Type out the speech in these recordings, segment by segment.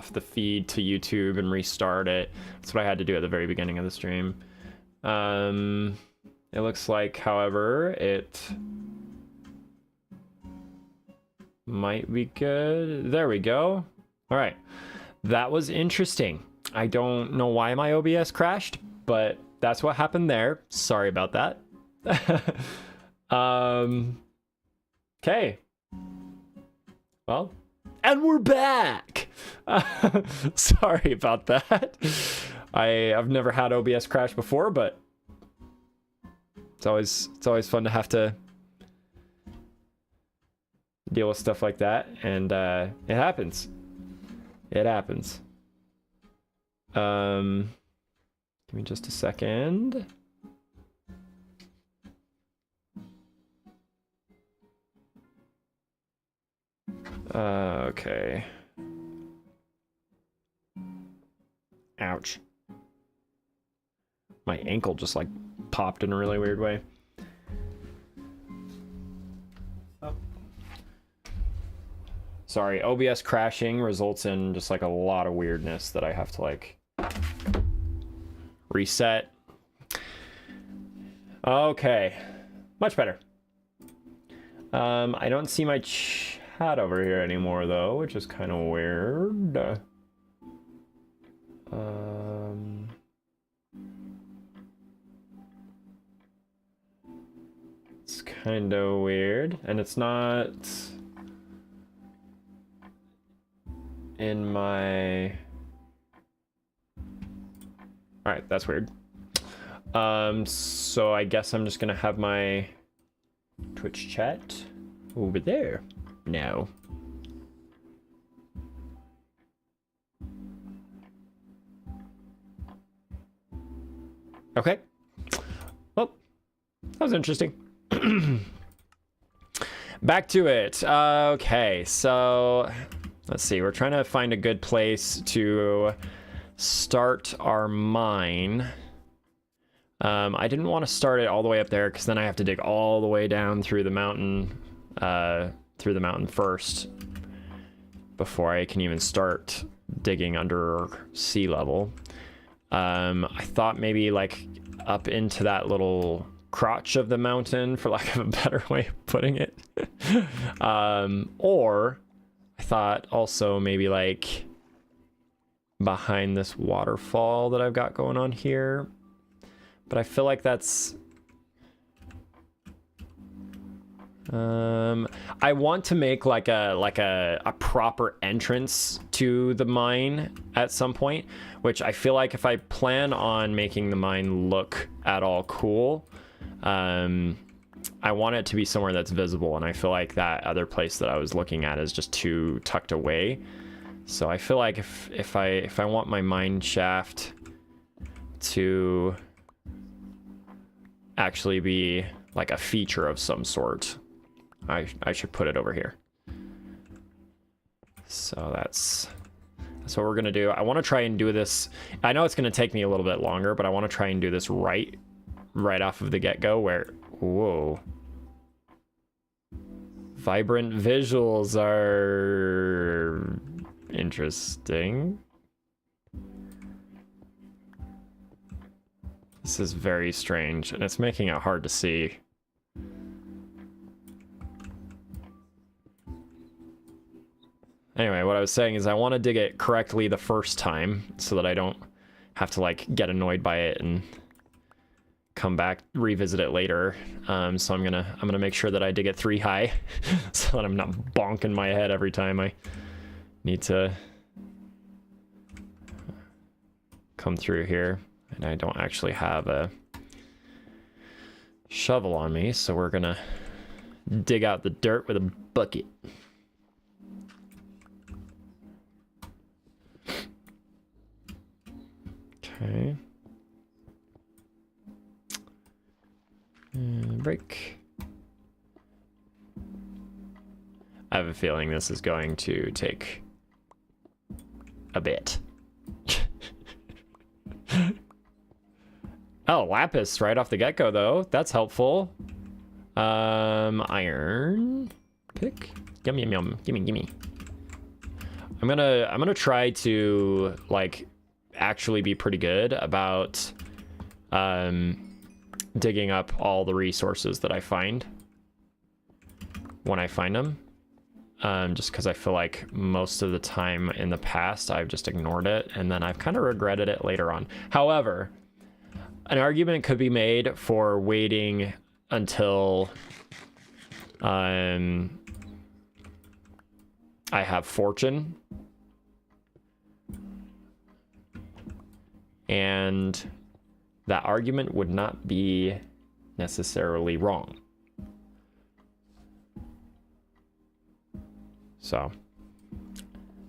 off the feed to YouTube and restart it. That's what I had to do at the very beginning of the stream. It looks like, however, it might be good. There we go. All right. That was interesting. I don't know why my OBS crashed, but that's what happened there. Sorry about that. Okay. Well, and we're back. Sorry about that. I've never had OBS crash before, but it's always fun to have to deal with stuff like that, and it happens. It happens. Give me just a second. Okay. Ouch. My ankle just like popped in a really weird way. Oh. Sorry, OBS crashing results in just like a lot of weirdness that I have to like reset. Okay, much better. I don't see my chat over here anymore though, which is kind of weird. It's kind of weird, and it's not in my... Alright, that's weird. So I guess I'm just gonna have my Twitch chat over there now. Okay. Well, that was interesting. Back to it. Okay, so let's see. We're trying to find a good place to start our mine. I didn't want to start it all the way up there because then I have to dig all the way down through the mountain first before I can even start digging under sea level. I thought maybe like up into that little crotch of the mountain, for lack of a better way of putting it. Or I thought also maybe like behind this waterfall that I've got going on here. But I feel like that's... I want to make like a proper entrance to the mine at some point, which I feel like if I plan on making the mine look at all cool, I want it to be somewhere that's visible, and I feel like that other place that I was looking at is just too tucked away. So I feel like if I want my mine shaft to actually be like a feature of some sort, I should put it over here. So that's what we're gonna do. I want to try and do this. I know it's gonna take me a little bit longer, but I want to try and do this right off of the get-go. Where, whoa, vibrant visuals are interesting. This is very strange, and it's making it hard to see. Anyway, what I was saying is I want to dig it correctly the first time so that I don't have to like get annoyed by it and come back, revisit it later. So I'm gonna make sure that I dig it 3 high so that I'm not bonking my head every time I need to come through here. And I don't actually have a shovel on me, so we're gonna dig out the dirt with a bucket. Okay. Break. I have a feeling this is going to take a bit. Oh, lapis right off the get-go, though. That's helpful. Iron pick. Yum, yum, yum. Gimme, gimme. I'm I'm gonna try to like actually be pretty good about digging up all the resources that I find when I find them. Just because I feel like most of the time in the past I've just ignored it and then I've kind of regretted it later on. However, an argument could be made for waiting until I have fortune, and that argument would not be necessarily wrong. So,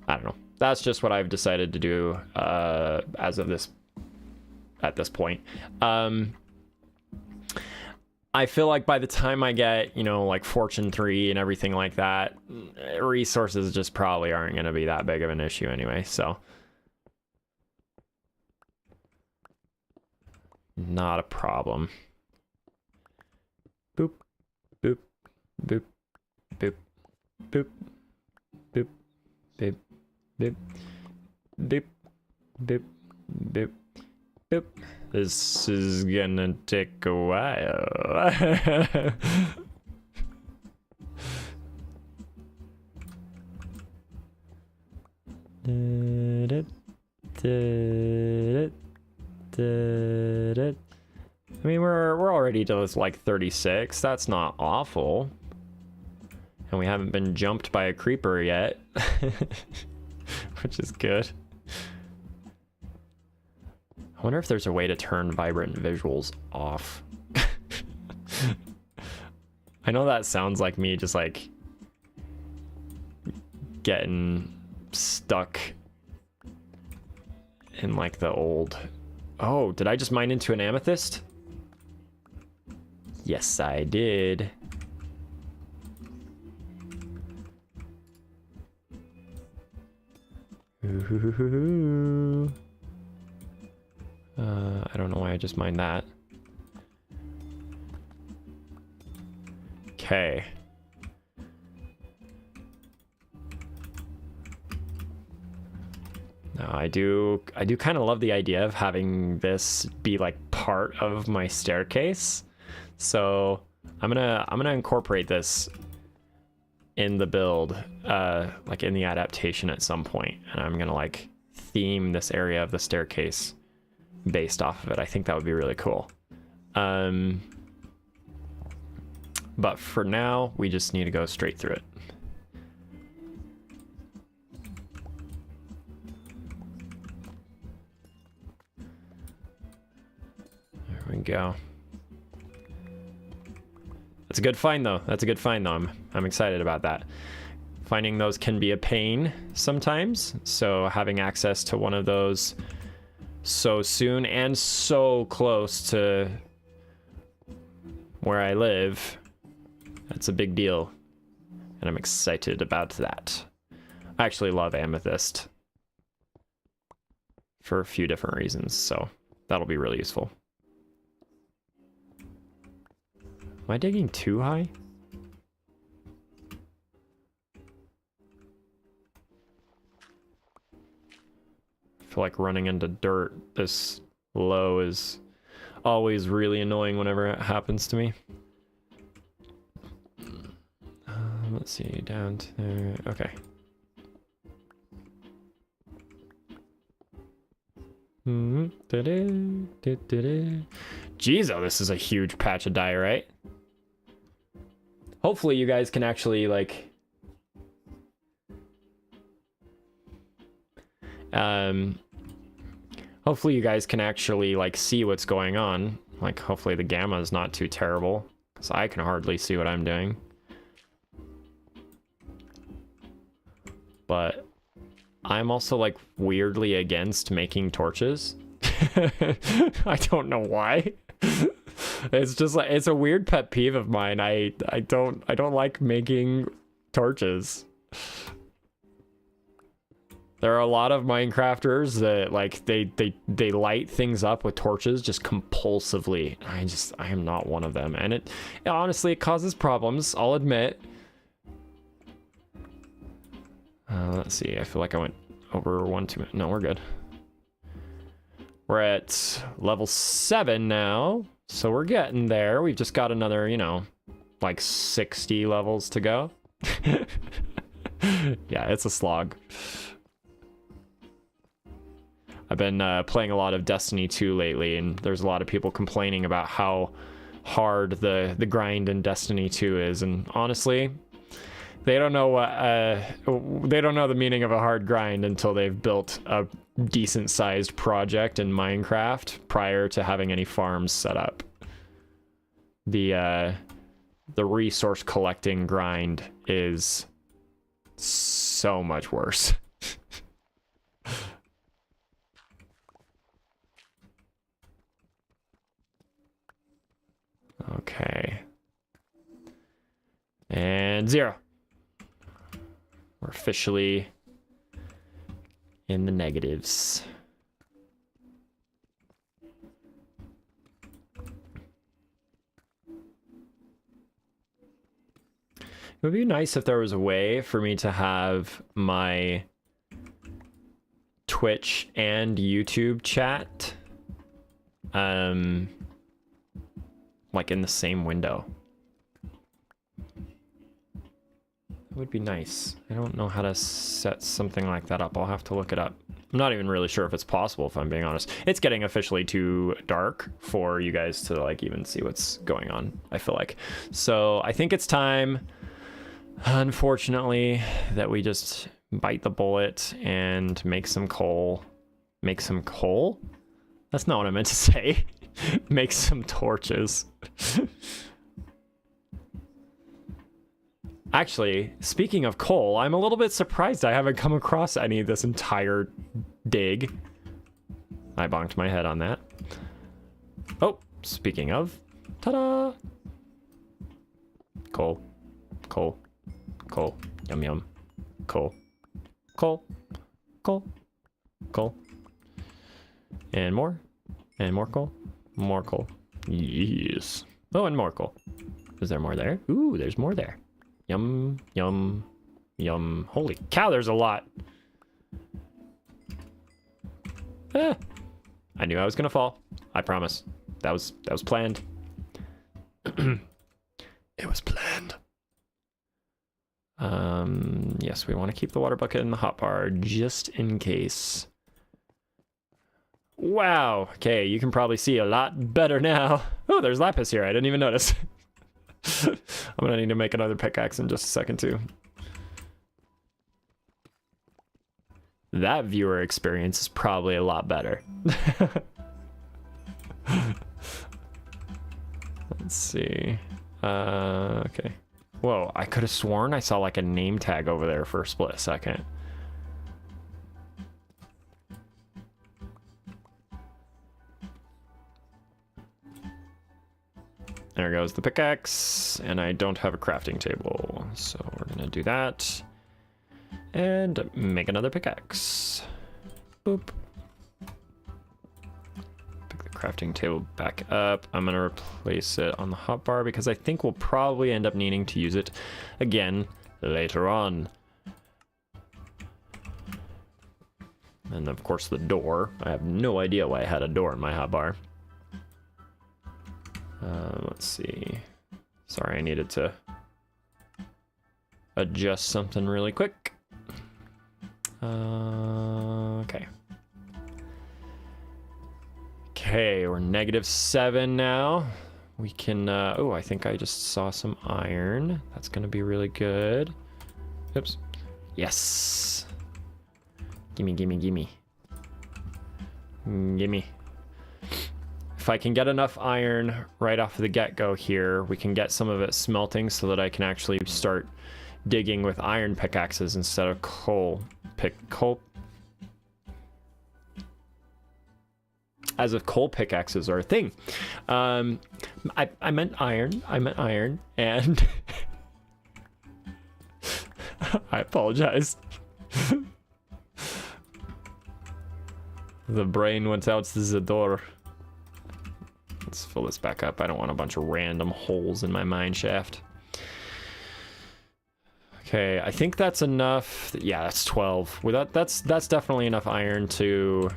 I don't know. That's just what I've decided to do as of at this point. I feel like by the time I get, you know, like Fortune 3 and everything like that, resources just probably aren't going to be that big of an issue anyway, so. Not a problem. Boop, boop, boop, boop, boop, boop, boop, boop, boop, boop, boop, boop. This is gonna take a while. I mean, we're already to like 36. That's not awful. And we haven't been jumped by a creeper yet, which is good. I wonder if there's a way to turn vibrant visuals off. I know that sounds like me just like getting stuck in like the old... Oh, did I just mine into an amethyst? Yes, I did. Ooh. I don't know why I just mined that. Okay. Now I do kind of love the idea of having this be like part of my staircase. So I'm gonna incorporate this in the build, like in the adaptation at some point, and I'm gonna like theme this area of the staircase based off of it. I think that would be really cool. But for now, we just need to go straight through it. There we go. That's a good find though. That's a good find though. I'm excited about that. Finding those can be a pain sometimes, so having access to one of those so soon and so close to where I live, that's a big deal, and I'm excited about that. I actually love amethyst for a few different reasons, so that'll be really useful. Am I digging too high? I feel like running into dirt this low is always really annoying whenever it happens to me. Let's see, down to there. Okay. Jeez, oh, this is a huge patch of diorite. Hopefully you guys can actually like hopefully you guys can actually like see what's going on. Like hopefully the gamma is not too terrible, because I can hardly see what I'm doing. But I'm also like weirdly against making torches. I don't know why. It's just like, it's a weird pet peeve of mine. I don't like making torches. There are a lot of Minecrafters that like they light things up with torches just compulsively. I am not one of them, and it honestly, it causes problems, I'll admit. Let's see. I feel like I went over 1 too much. No, we're good. We're at level 7 now, so we're getting there. We've just got another, you know, like 60 levels to go. Yeah, it's a slog. I've been playing a lot of Destiny 2 lately, and there's a lot of people complaining about how hard the grind in Destiny 2 is, and honestly, they don't know what they don't know the meaning of a hard grind until they've built a decent sized project in Minecraft prior to having any farms set up. The resource collecting grind is so much worse. Okay. And 0. We're officially in the negatives. It would be nice if there was a way for me to have my Twitch and YouTube chat like in the same window. It would be nice. I don't know how to set something like that up. I'll have to look it up. I'm not even really sure if it's possible, if I'm being honest. It's getting officially too dark for you guys to like even see what's going on, I feel like. So I think it's time, unfortunately, that we just bite the bullet and make some coal. Make some coal? That's not what I meant to say. Make some torches. Actually, speaking of coal, I'm a little bit surprised I haven't come across any this entire dig. I bonked my head on that. Oh, speaking of, ta-da! Coal, coal, coal, yum yum, coal, coal, coal, coal, and more coal, more coal. Yes. Oh, and more coal. Is there more there? Ooh, there's more there. Yum, yum, yum. Holy cow, there's a lot. Ah, I knew I was gonna fall. I promise. That was planned. It was planned. Yes, we want to keep the water bucket in the hotbar just in case. Wow. Okay, you can probably see a lot better now. Oh, there's lapis here. I didn't even notice. I'm gonna need to make another pickaxe in just a second too. That viewer experience is probably a lot better. Let's see. Okay. Whoa, I could have sworn I saw like a name tag over there for a split second. There goes the pickaxe, and I don't have a crafting table, so we're gonna do that and make another pickaxe. Boop. Pick the crafting table back up. I'm gonna replace it on the hotbar because I think we'll probably end up needing to use it again later on. And of course the door. I have no idea why I had a door in my hotbar. Let's see. Sorry, I needed to adjust something really quick. Okay. Okay, we're -7 now. We can, oh, I think I just saw some iron. That's gonna be really good. Oops. Yes. Gimme, gimme, gimme. Gimme. If I can get enough iron right off the get-go here, we can get some of it smelting so that I can actually start digging with iron pickaxes instead of coal. As if coal pickaxes are a thing. I meant iron. I meant iron, and I apologize. The brain went out the door. Let's fill this back up. I don't want a bunch of random holes in my mine shaft. Okay, I think that's enough. Yeah, that's 12. Well, that's definitely enough iron to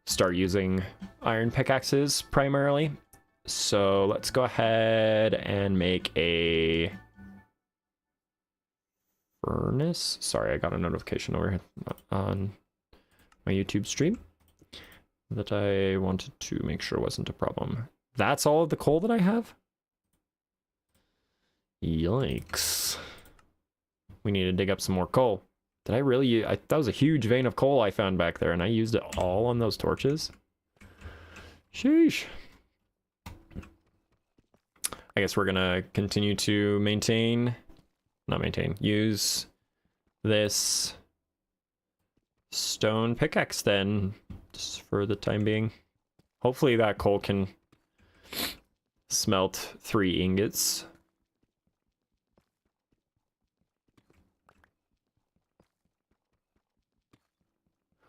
start using iron pickaxes primarily. So let's go ahead and make a furnace. Sorry, I got a notification over here on my YouTube stream that I wanted to make sure wasn't a problem. That's all of the coal that I have? Yikes. We need to dig up some more coal. Did I really? That was a huge vein of coal I found back there, and I used it all on those torches. Sheesh. I guess we're gonna continue to use this stone pickaxe then, just for the time being. Hopefully that coal can smelt 3 ingots.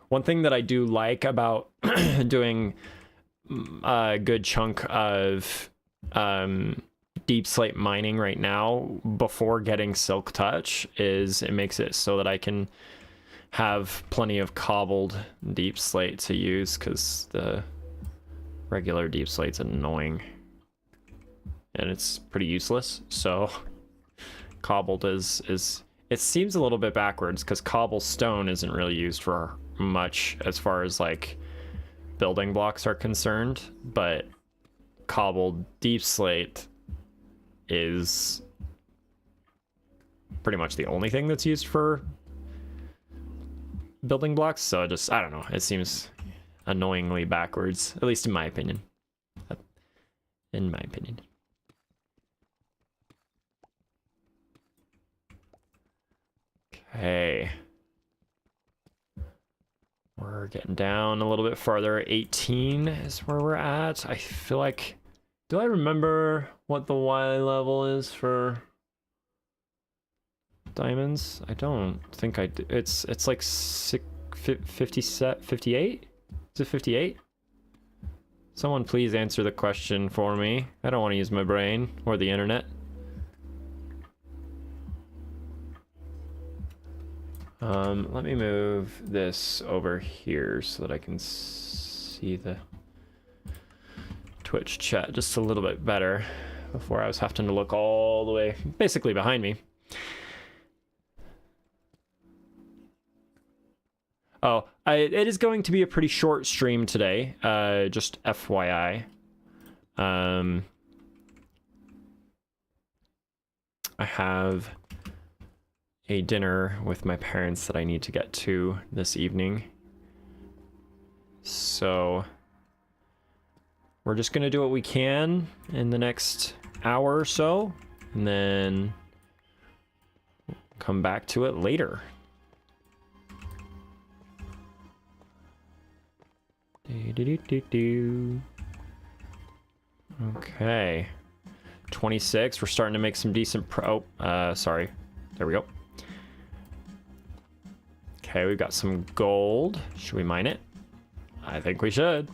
One thing that I do like about doing a good chunk of deep slate mining right now before getting Silk Touch is it makes it so that I can have plenty of cobbled deep slate to use, because the regular deep slate's annoying and it's pretty useless. So cobbled is it seems a little bit backwards, because cobblestone isn't really used for much as far as like building blocks are concerned, but cobbled deep slate is pretty much the only thing that's used for building blocks. So I don't know, it seems annoyingly backwards, at least in my opinion. Okay, we're getting down a little bit farther. 18 is where we're at. I feel like, do I remember what the Y level is for diamonds? I don't think I do. It's like 58? Is it 58? Someone please answer the question for me. I don't want to use my brain or the internet. Let me move this over here so that I can see the Twitch chat just a little bit better before I was having to look all the way basically behind me. Oh, it is going to be a pretty short stream today, just FYI. I have a dinner with my parents that I need to get to this evening. So we're just gonna do what we can in the next hour or so, and then come back to it later. Okay, 26. We're starting to make some decent sorry. There we go. Okay, we've got some gold. Should we mine it? I think we should.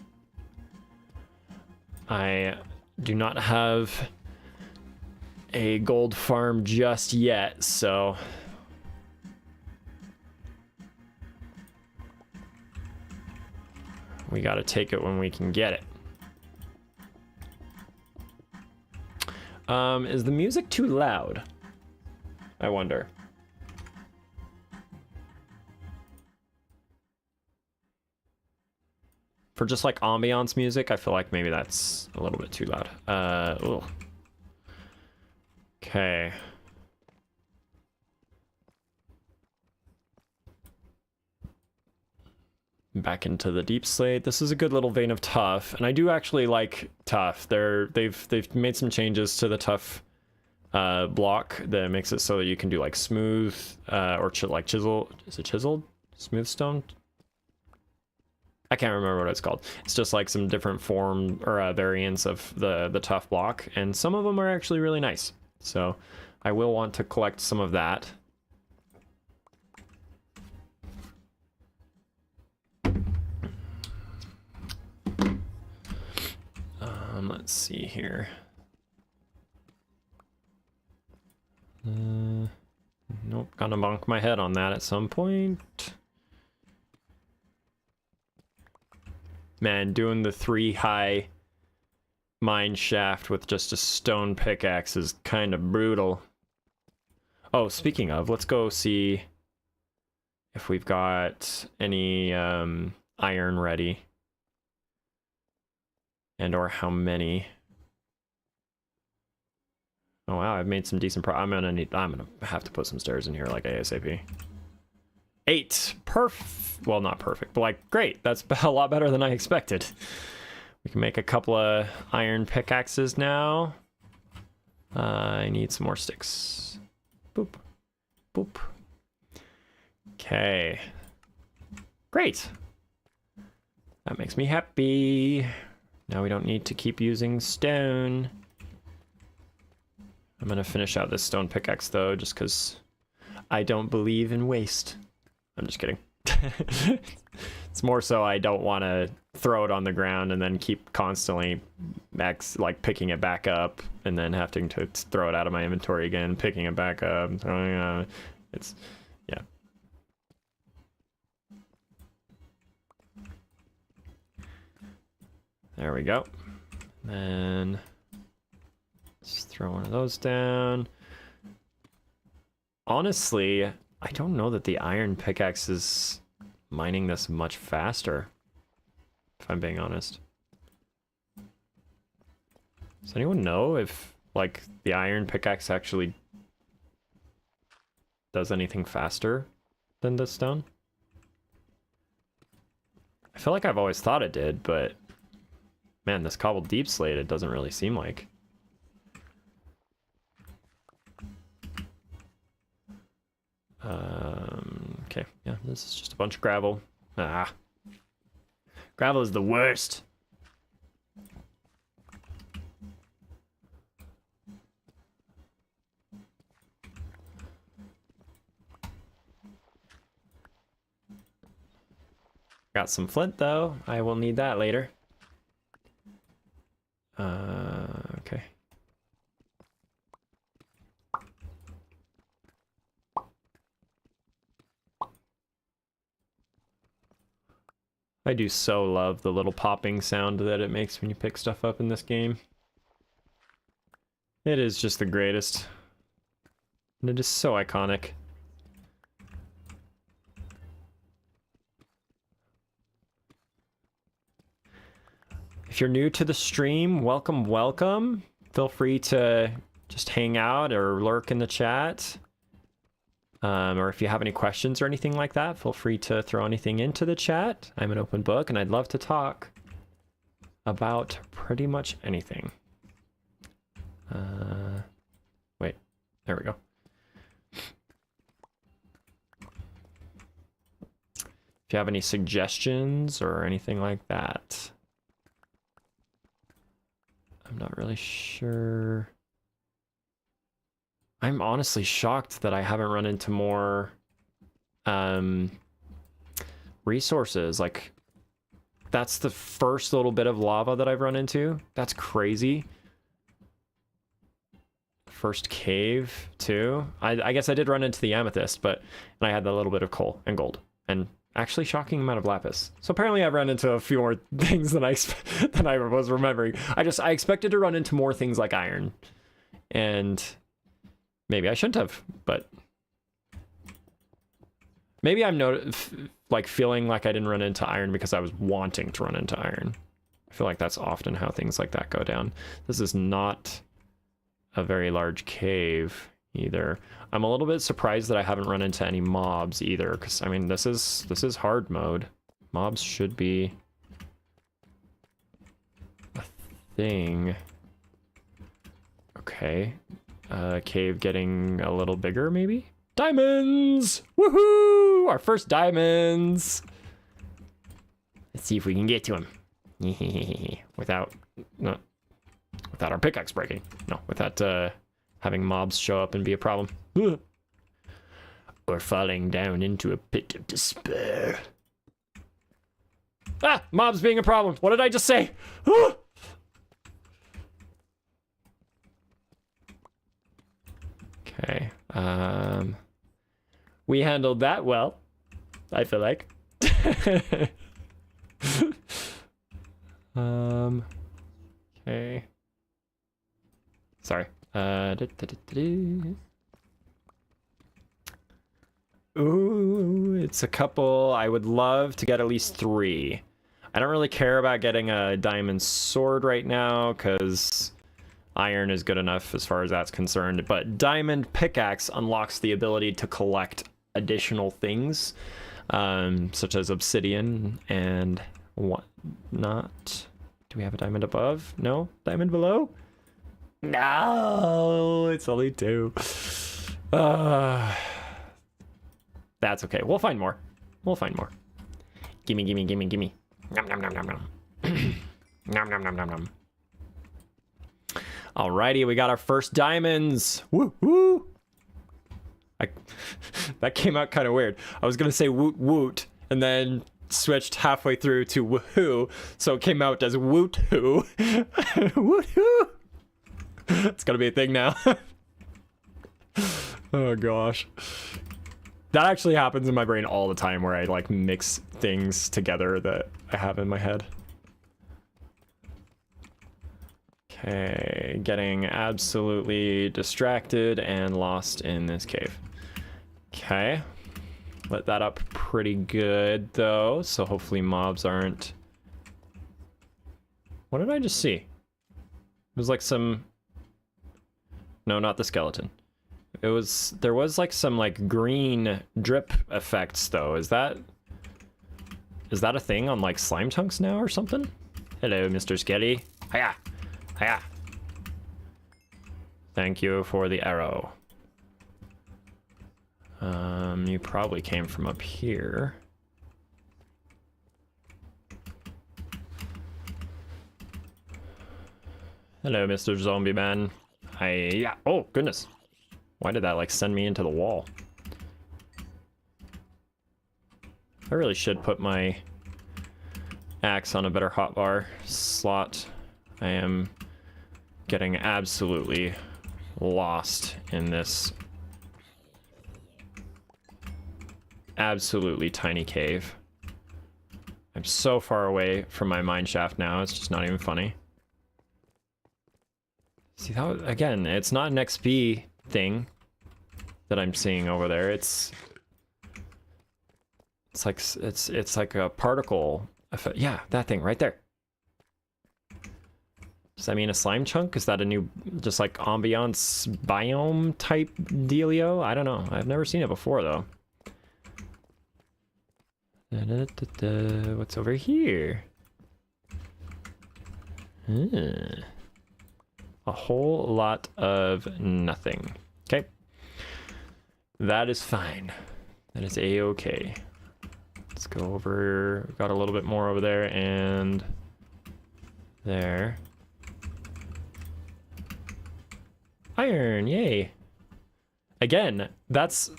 I do not have a gold farm just yet, so we gotta take it when we can get it. Is the music too loud? I wonder. For just like ambiance music, I feel like maybe that's a little bit too loud. Ugh. Okay. Back into the deep slate. This is a good little vein of tough, and I do actually like tough. They've made some changes to the tough block that makes it so that you can do like smooth or like chisel. Is it chiseled? Smooth stone? I can't remember what it's called. It's just like some different form or variants of the tough block, and some of them are actually really nice. So I will want to collect some of that. Let's see here. Nope, gonna bonk my head on that at some point. Man, doing the 3 high mine shaft with just a stone pickaxe is kind of brutal. Oh, speaking of, let's go see if we've got any iron ready. And or how many. Oh wow, I've made some decent I'm gonna have to put some stairs in here like ASAP. 8. Well, not perfect, but like great. That's a lot better than I expected. We can make a couple of iron pickaxes now. I need some more sticks. Boop. Boop. Okay. Great. That makes me happy. Now we don't need to keep using stone. I'm gonna finish out this stone pickaxe though, just because I don't believe in waste. I'm just kidding. It's more so I don't want to throw it on the ground and then keep constantly picking it back up and then having to throw it out of my inventory again, picking it back up. It's, yeah. There we go. And let's throw one of those down. Honestly, I don't know that the iron pickaxe is mining this much faster, if I'm being honest. Does anyone know if, like, the iron pickaxe actually does anything faster than the stone? I feel like I've always thought it did, but man, this cobbled deep slate, it doesn't really seem like. Okay, yeah, this is just a bunch of gravel. Ah. Gravel is the worst. Got some flint though. I will need that later. Okay. I do so love the little popping sound that it makes when you pick stuff up in this game. It is just the greatest. And it is so iconic. If you're new to the stream, welcome, welcome. Feel free to just hang out or lurk in the chat. Or if you have any questions or anything like that, feel free to throw anything into the chat. I'm an open book and I'd love to talk about pretty much anything. Wait, there we go. If you have any suggestions or anything like that. I'm not really sure. I'm honestly shocked that I haven't run into more resources. Like, that's the first little bit of lava that I've run into. That's crazy. First cave, too. I guess I did run into the amethyst, and I had a little bit of coal and gold. And actually shocking amount of lapis. So apparently I've run into a few more things than I was remembering. I expected to run into more things like iron. And maybe I shouldn't have, but maybe I'm feeling like I didn't run into iron because I was wanting to run into iron. I feel like that's often how things like that go down. This is not a very large cave either. I'm a little bit surprised that I haven't run into any mobs either, because I mean this is hard mode. Mobs should be a thing. Okay. Cave getting a little bigger, maybe? Diamonds! Woohoo! Our first diamonds! Let's see if we can get to them. without our pickaxe breaking. No, without having mobs show up and be a problem. Or falling down into a pit of despair. Ah! Mobs being a problem. What did I just say? Okay. We handled that well, I feel like. Okay. Sorry. Ooh, it's a couple. I would love to get at least 3. I don't really care about getting a diamond sword right now, because iron is good enough as far as that's concerned. But diamond pickaxe unlocks the ability to collect additional things, such as obsidian and whatnot. Do we have a diamond above? No? Diamond below? No, it's only 2. That's okay. We'll find more. We'll find more. Gimme, gimme, gimme, gimme. Nom, nom, nom, nom, nom. Nom, nom, nom, nom, nom. Alrighty, we got our first diamonds. Woo, woo. That came out kind of weird. I was going to say woot, woot, and then switched halfway through to woohoo, so it came out as woot hoo. Woot hoo. It's going to be a thing now. Oh gosh. That actually happens in my brain all the time, where I like mix things together that I have in my head. Okay, getting absolutely distracted and lost in this cave. Okay, lit that up pretty good though, so hopefully mobs aren't... What did I just see? It was like some... No, not the skeleton. There was like some like green drip effects though. Is that a thing on like slime chunks now or something? Hello, Mr. Skelly. Hiya. Hiya. Thank you for the arrow. You probably came from up here. Hello, Mr. Zombie Man. Hiya. Oh, goodness. Why did that like send me into the wall? I really should put my axe on a better hotbar slot. I am getting absolutely lost in this absolutely tiny cave. I'm so far away from my mine shaft now, it's just not even funny. See, that was, again, it's not an XP thing that I'm seeing over there. It's like a particle effect. Yeah, that thing right there. Does that mean a slime chunk? Is that a new, just like ambiance biome type dealio? I don't know. I've never seen it before though. What's over here? A whole lot of nothing. Okay. That is fine. That is a-okay. Let's go over, got a little bit more over there and there. Iron, yay. Again, it's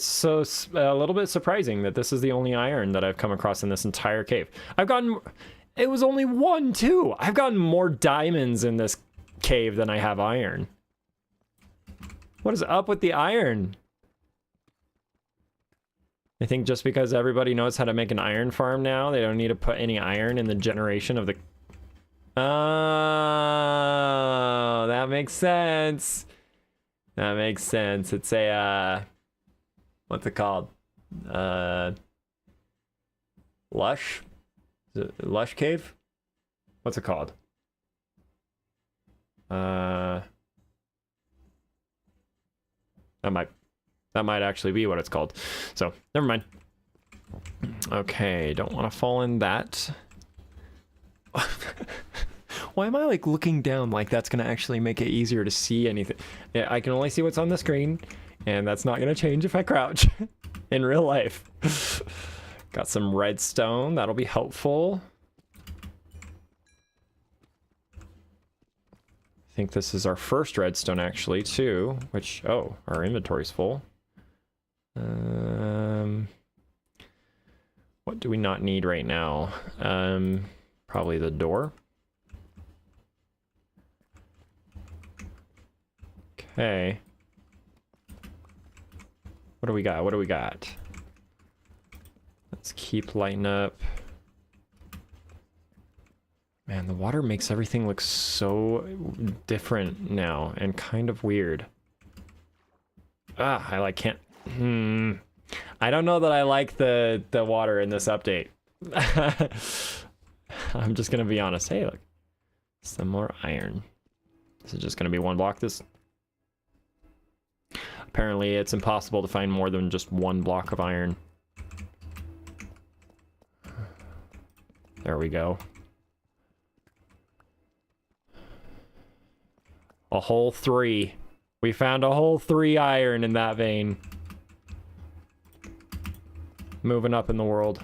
so a little bit surprising that this is the only iron that I've come across in this entire cave. It was only 1 too. I've gotten more diamonds in this cave than I have iron. What is up with the iron? I think just because everybody knows how to make an iron farm now, they don't need to put any iron in the generation of the... Oh, that makes sense. That makes sense. It's a, what's it called? Lush? Is it Lush Cave? What's it called? That might actually be what it's called. So, never mind. Okay, don't want to fall in that. Why am I like looking down like that's gonna actually make it easier to see anything? Yeah, I can only see what's on the screen, and that's not gonna change if I crouch in real life. Got some redstone, that'll be helpful. I think this is our first redstone actually too, which, oh, our inventory's full. What do we not need right now? Probably the door. Okay. What do we got? What do we got? Let's keep lighting up. Man, the water makes everything look so different now and kind of weird. I like can't. I don't know that I like the water in this update. I'm just gonna be honest. Hey, look, some more iron. This is just gonna be one block. This. Apparently, it's impossible to find more than just one block of iron. There we go. A whole 3. We found a whole 3 iron in that vein. Moving up in the world.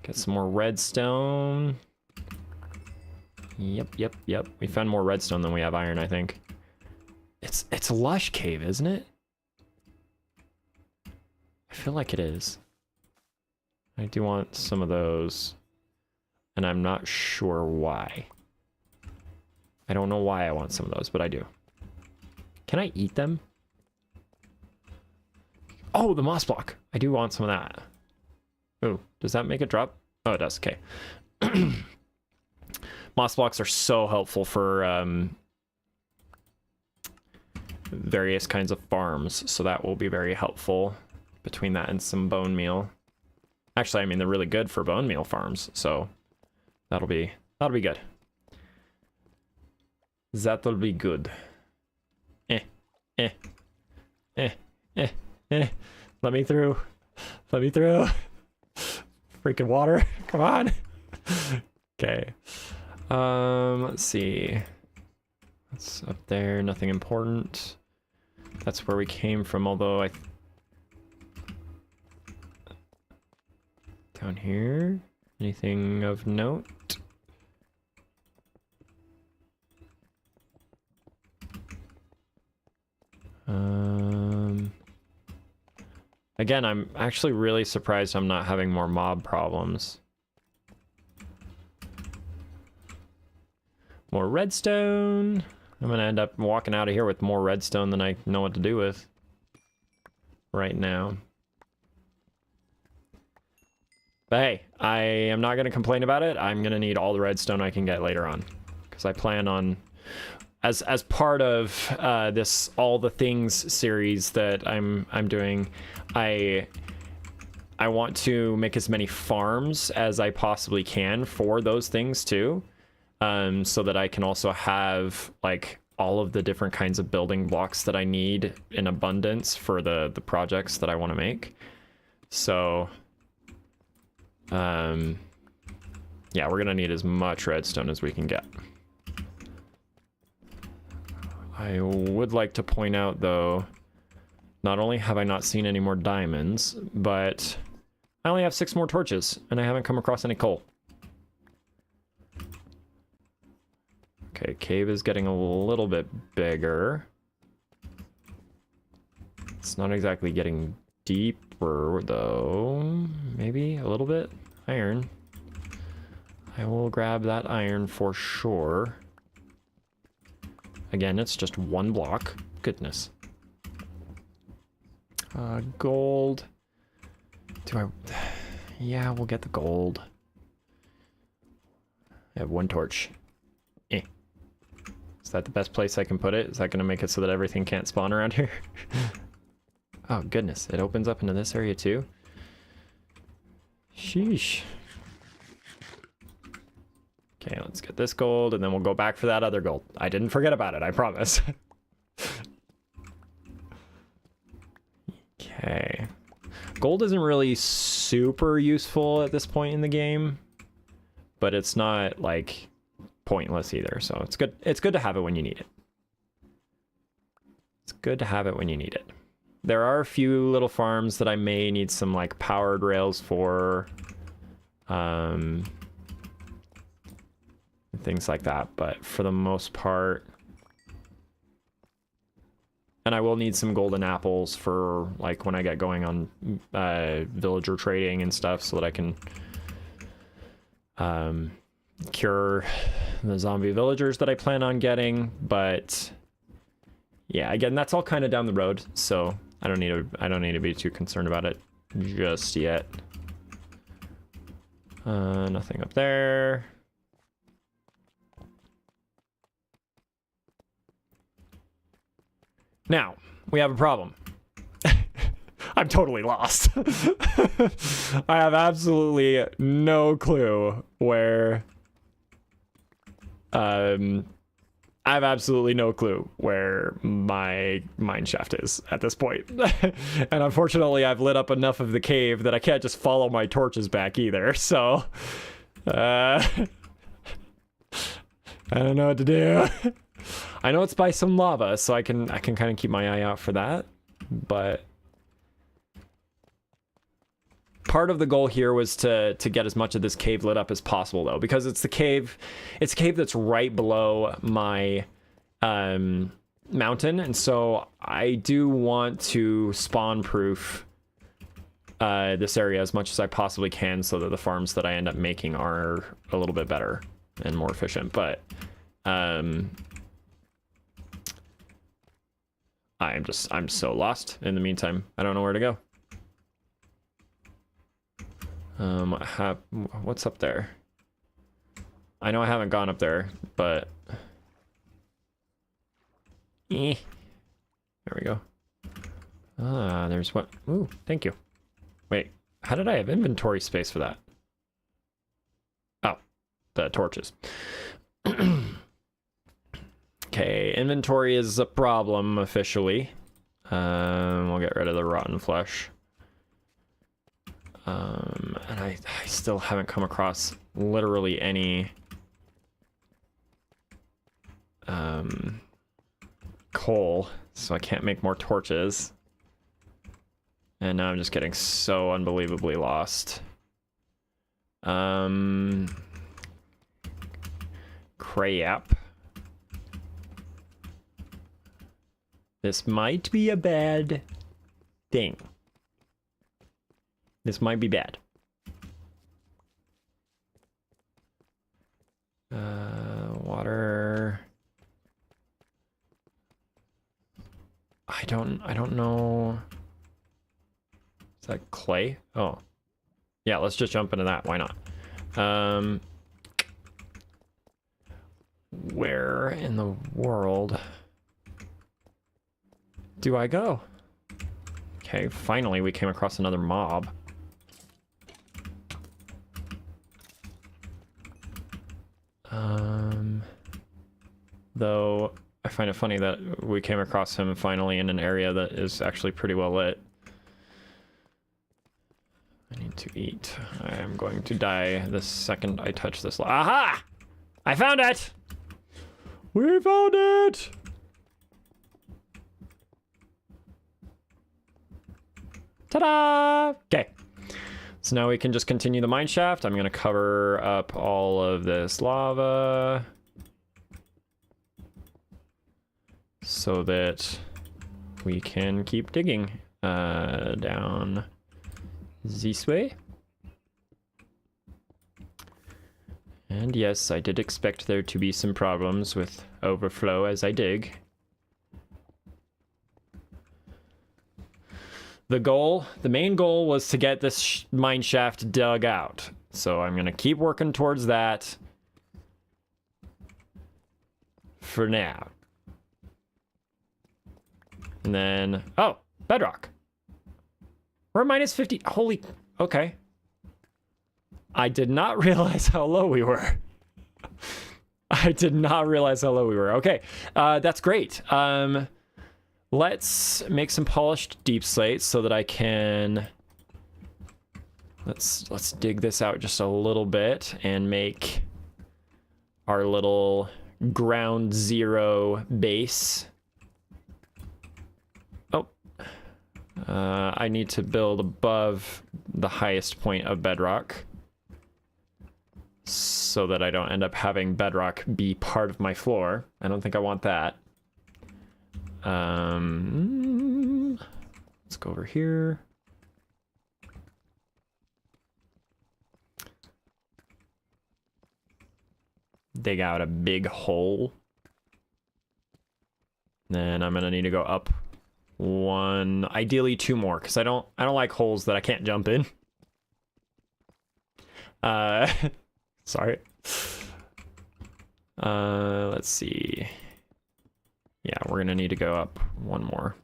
Get some more redstone. Yep. We found more redstone than we have iron, I think. It's a lush cave, isn't it? I feel like it is. I do want some of those. And I'm not sure why. I don't know why I want some of those, but I do. Can I eat them? Oh, the moss block. I do want some of that. Oh, does that make it drop? Oh, it does. Okay. Moss blocks are so helpful for various kinds of farms, so that will be very helpful between that and some bone meal. Actually, I mean, they're really good for bone meal farms, so that'll be good. That'll be good. Let me through. Let me through. Freaking water. Come on. Okay. Let's see. That's up there. Nothing important. That's where we came from, although down here. Anything of note? Again, I'm actually really surprised I'm not having more mob problems. More redstone. I'm gonna end up walking out of here with more redstone than I know what to do with right now. But hey, I am not gonna complain about it. I'm gonna need all the redstone I can get later on, because I plan on, as part of this all the things series that I'm doing, I want to make as many farms as I possibly can for those things too, so that I can also have like all of the different kinds of building blocks that I need in abundance for the projects that I want to make. So yeah, we're gonna need as much redstone as we can get. I would like to point out, though, not only have I not seen any more diamonds, but I only have 6 more torches, and I haven't come across any coal. Okay, cave is getting a little bit bigger. It's not exactly getting deeper, though. Maybe a little bit. Iron. I will grab that iron for sure. Again, it's just 1 block. Goodness. Gold. Yeah, we'll get the gold. I have 1 torch. Is that the best place I can put it? Is that going to make it so that everything can't spawn around here? Oh, goodness. It opens up into this area, too? Sheesh. Okay, let's get this gold, and then we'll go back for that other gold. I didn't forget about it, I promise. Okay. Gold isn't really super useful at this point in the game, but it's not, like, pointless either, so it's good. It's good to have it when you need it. It's good to have it when you need it. There are a few little farms that I may need some, like, powered rails for. Things like that, but for the most part, and I will need some golden apples for like when I get going on villager trading and stuff, so that I can cure the zombie villagers that I plan on getting. But yeah, again, that's all kind of down the road, so I don't need to be too concerned about it just yet. Nothing up there. Now, we have a problem. I'm totally lost. I have absolutely no clue where... I have absolutely no clue where my mine shaft is at this point. And unfortunately, I've lit up enough of the cave that I can't just follow my torches back either, so... I don't know what to do. I know it's by some lava, so I can kind of keep my eye out for that, but... Part of the goal here was to get as much of this cave lit up as possible, though, because it's a cave that's right below my mountain, and so I do want to spawn-proof this area as much as I possibly can, so that the farms that I end up making are a little bit better and more efficient. But I'm so lost in the meantime. I don't know where to go. What's up there? I know I haven't gone up there, but... There we go. Ah, there's what? Ooh, thank you. Wait, how did I have inventory space for that? Oh, the torches. Okay, inventory is a problem officially. We'll get rid of the rotten flesh. And I still haven't come across literally any coal, so I can't make more torches. And now I'm just getting so unbelievably lost. Crap. This might be a bad thing. This might be bad. Water. I don't know. Is that clay? Oh. Yeah, let's just jump into that. Why not? Where in the world do I go? Okay, finally we came across another mob. Though I find it funny that we came across him finally in an area that is actually pretty well lit. I need to eat. I am going to die the second I touch this. Aha! I found it! We found it! Ta-da! Okay. So now we can just continue the mine shaft. I'm going to cover up all of this lava so that we can keep digging down this way. And yes, I did expect there to be some problems with overflow as I dig. The main goal was to get this mine shaft dug out. So I'm going to keep working towards that for now. And then, oh, bedrock. We're minus 50. Holy, okay. I did not realize how low we were. I did not realize how low we were. Okay, that's great. Let's make some polished deep slate so that I can... Let's dig this out just a little bit and make our little ground zero base. Oh. I need to build above the highest point of bedrock so that I don't end up having bedrock be part of my floor. I don't think I want that. Let's go over here. Dig out a big hole. Then I'm gonna need to go up one, ideally two more, because I don't like holes that I can't jump in. Sorry. Let's see. Yeah, we're gonna need to go up one more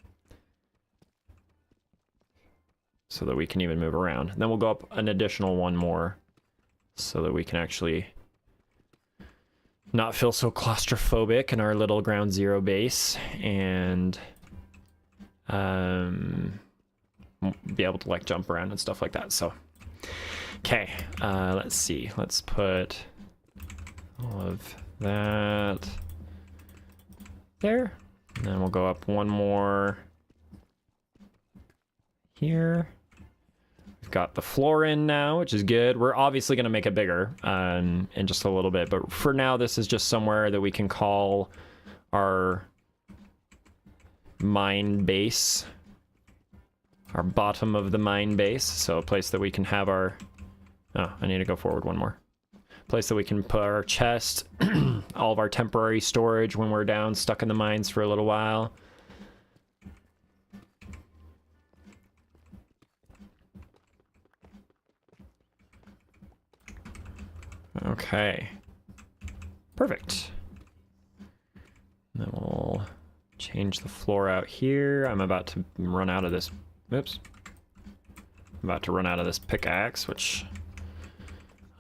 so that we can even move around. Then we'll go up an additional one more so that we can actually not feel so claustrophobic in our little ground zero base, and be able to like jump around and stuff like that. So okay, let's see, let's put all of that there, and then we'll go up one more here. We've got the floor in now, which is good. We're obviously going to make it bigger in just a little bit, but for now this is just somewhere that we can call our mine base, our bottom of the mine base. So a place that we can have our, oh, I need to go forward one more. Place that we can put our chest, all of our temporary storage when we're down stuck in the mines for a little while. Okay, perfect. And then we'll change the floor out here. I'm about to run out of this. Oops. I'm about to run out of this pickaxe, which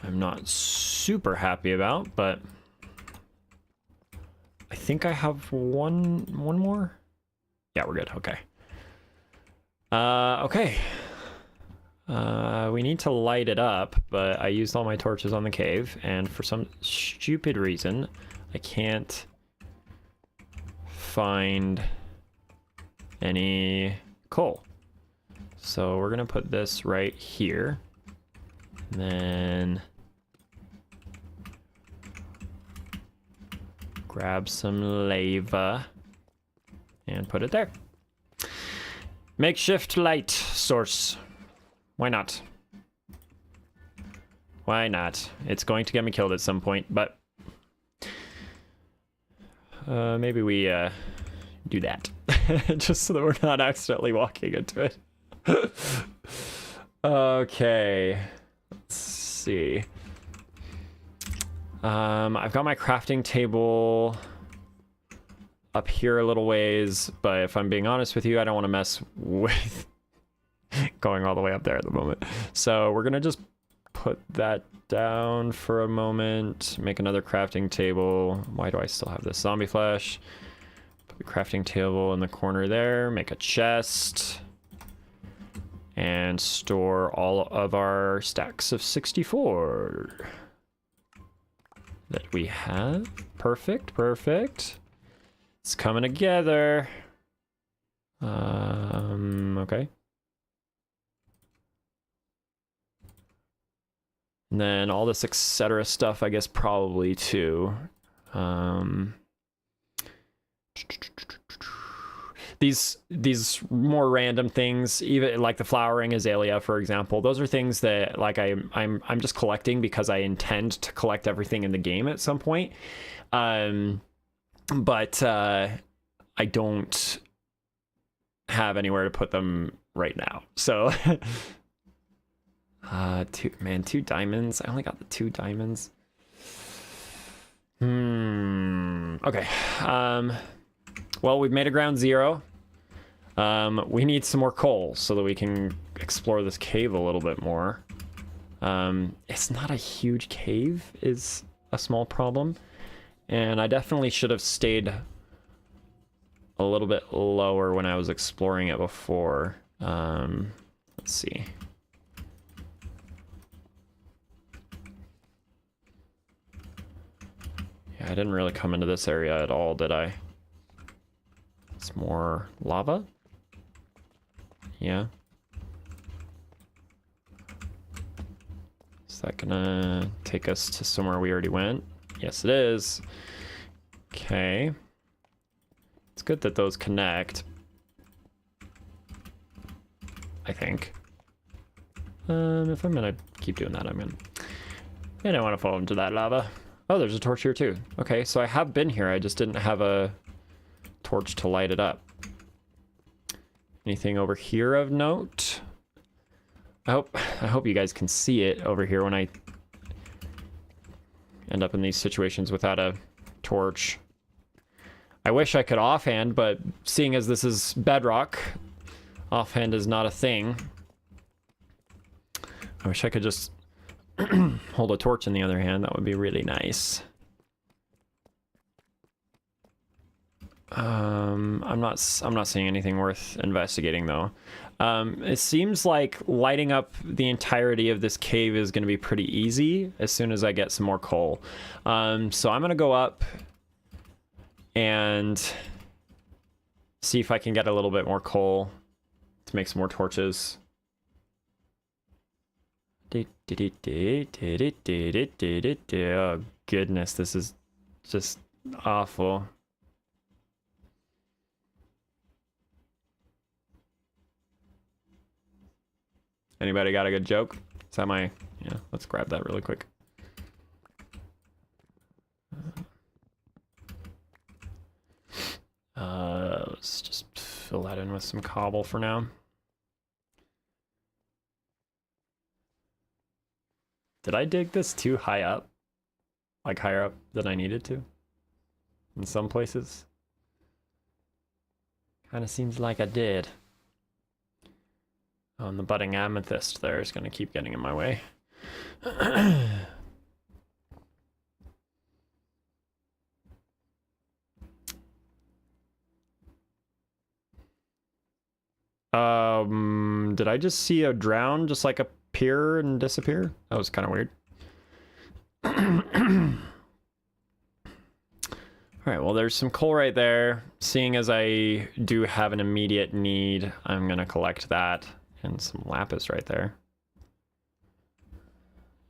I'm not super happy about, but I think I have one more. Yeah, we're good. Okay. Okay. We need to light it up, but I used all my torches on the cave, and for some stupid reason, I can't find any coal. So we're gonna put this right here, and then grab some lava and put it there. Makeshift light source. Why not? Why not? It's going to get me killed at some point, but maybe we do that just so that we're not accidentally walking into it. Okay, let's see. I've got my crafting table up here a little ways, but if I'm being honest with you, I don't want to mess with going all the way up there at the moment. So we're gonna just put that down for a moment, make another crafting table. Why do I still have this zombie flesh? Put the crafting table in the corner there, make a chest, and store all of our stacks of 64 that we have. Perfect, perfect. It's coming together. Okay. And then all this etc. stuff, I guess, probably too. These more random things, even like the flowering azalea, for example, those are things that like I'm just collecting because I intend to collect everything in the game at some point. But I don't have anywhere to put them right now. So two diamonds. I only got the 2 diamonds. Okay. Well, we've made a ground zero. We need some more coal so that we can explore this cave a little bit more. It's not a huge cave, is a small problem. And I definitely should have stayed a little bit lower when I was exploring it before. Let's see. Yeah, I didn't really come into this area at all, did I? It's more lava? Yeah. Is that gonna take us to somewhere we already went? Yes, it is. Okay. It's good that those connect, I think. If I'm gonna keep doing that, I'm gonna... I don't want to fall into that lava. Oh, there's a torch here too. Okay, so I have been here, I just didn't have a torch to light it up. Anything over here of note? I hope you guys can see it over here when I end up in these situations without a torch. I wish I could offhand, but seeing as this is bedrock, offhand is not a thing. I wish I could just hold a torch in the other hand. That would be really nice. I'm not seeing anything worth investigating though. It seems like lighting up the entirety of this cave is going to be pretty easy as soon as I get some more coal. So I'm going to go up and see if I can get a little bit more coal to make some more torches. Oh goodness, this is just awful. Anybody got a good joke? Is that my... Yeah, let's grab that really quick. Let's just fill that in with some cobble for now. Did I dig this too high up? Like higher up than I needed to? In some places? Kind of seems like I did. Oh, and the budding amethyst there is going to keep getting in my way. Did I just see a drown just like appear and disappear? That was kind of weird. Alright, well there's some coal right there. Seeing as I do have an immediate need, I'm gonna collect that. And some lapis right there.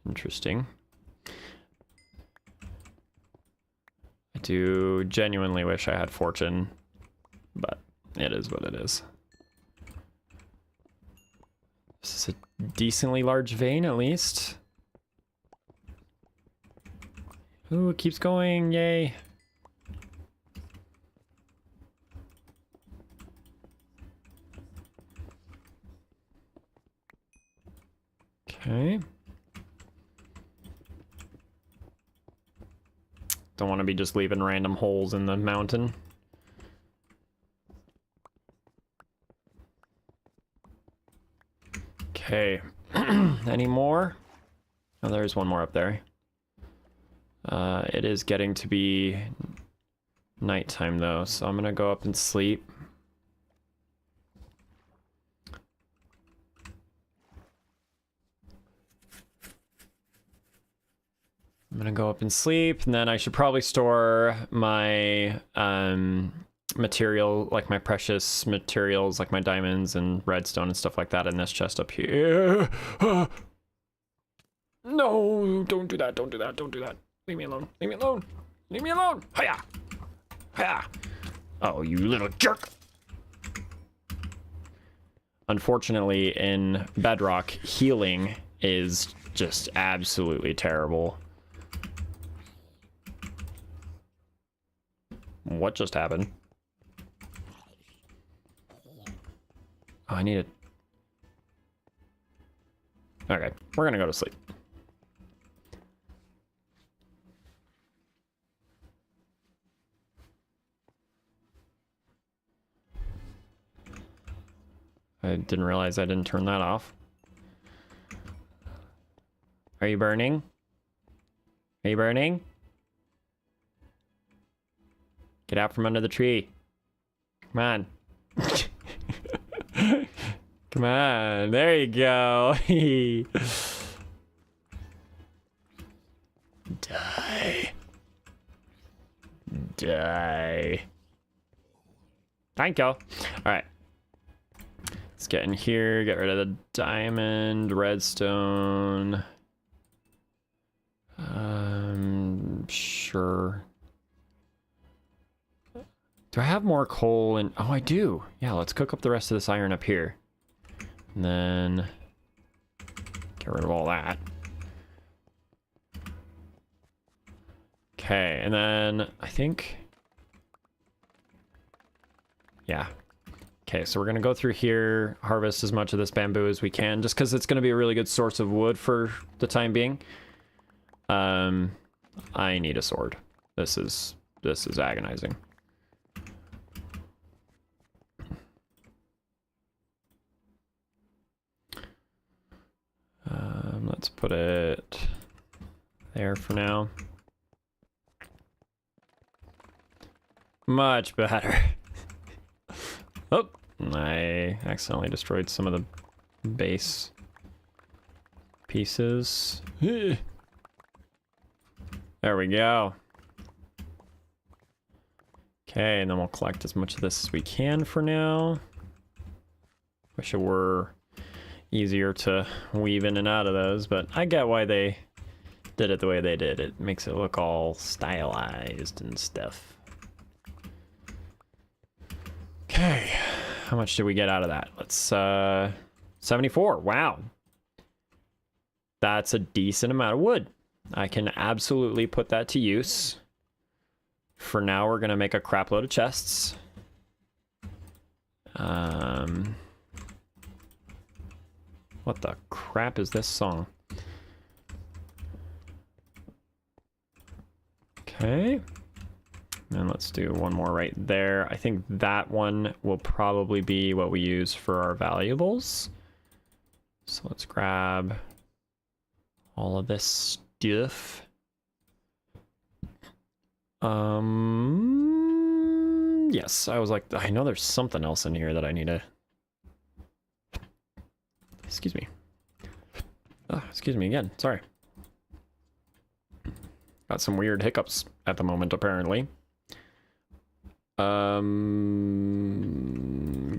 Interesting. I do genuinely wish I had fortune, but it is what it is. This is a decently large vein, at least. Ooh, it keeps going, yay. Okay. Don't want to be just leaving random holes in the mountain. Okay. Any more? Oh, there's one more up there. It is getting to be nighttime though, so I'm gonna go up and sleep. I'm gonna go up and sleep, and then I should probably store my material, like my precious materials, like my diamonds and redstone and stuff like that in this chest up here. No, don't do that, don't do that, don't do that. Leave me alone, leave me alone, leave me alone. Hiya! Hiya! Oh, you little jerk! Unfortunately, in Bedrock, healing is just absolutely terrible. What just happened? Oh, I need it. Okay, we're gonna go to sleep. I didn't realize I didn't turn that off. Are you burning? Are you burning? Get out from under the tree. Come on. Come on. There you go. Die. Die. Thank you. All right. Let's get in here. Get rid of the diamond, redstone. Sure. Do I have more coal? And oh, I do. Yeah, let's cook up the rest of this iron up here. And then get rid of all that. Okay, and then I think... Yeah. Okay, so we're gonna go through here, harvest as much of this bamboo as we can, just because it's gonna be a really good source of wood for the time being. I need a sword. This is agonizing. Let's put it there for now. Much better. Oh, I accidentally destroyed some of the base pieces. There we go. Okay, and then we'll collect as much of this as we can for now. Wish it were easier to weave in and out of those, but I get why they did it the way they did. It makes it look all stylized and stuff. Okay, how much did we get out of that? Let's 74. Wow, that's a decent amount of wood. I can absolutely put that to use. For now, we're gonna make a crap load of chests. What the crap is this song? Okay. And let's do one more right there. I think that one will probably be what we use for our valuables. So let's grab all of this stuff. Yes, I was like, I know there's something else in here that I need to... Excuse me. Oh, excuse me again, sorry. Got some weird hiccups at the moment, apparently. Good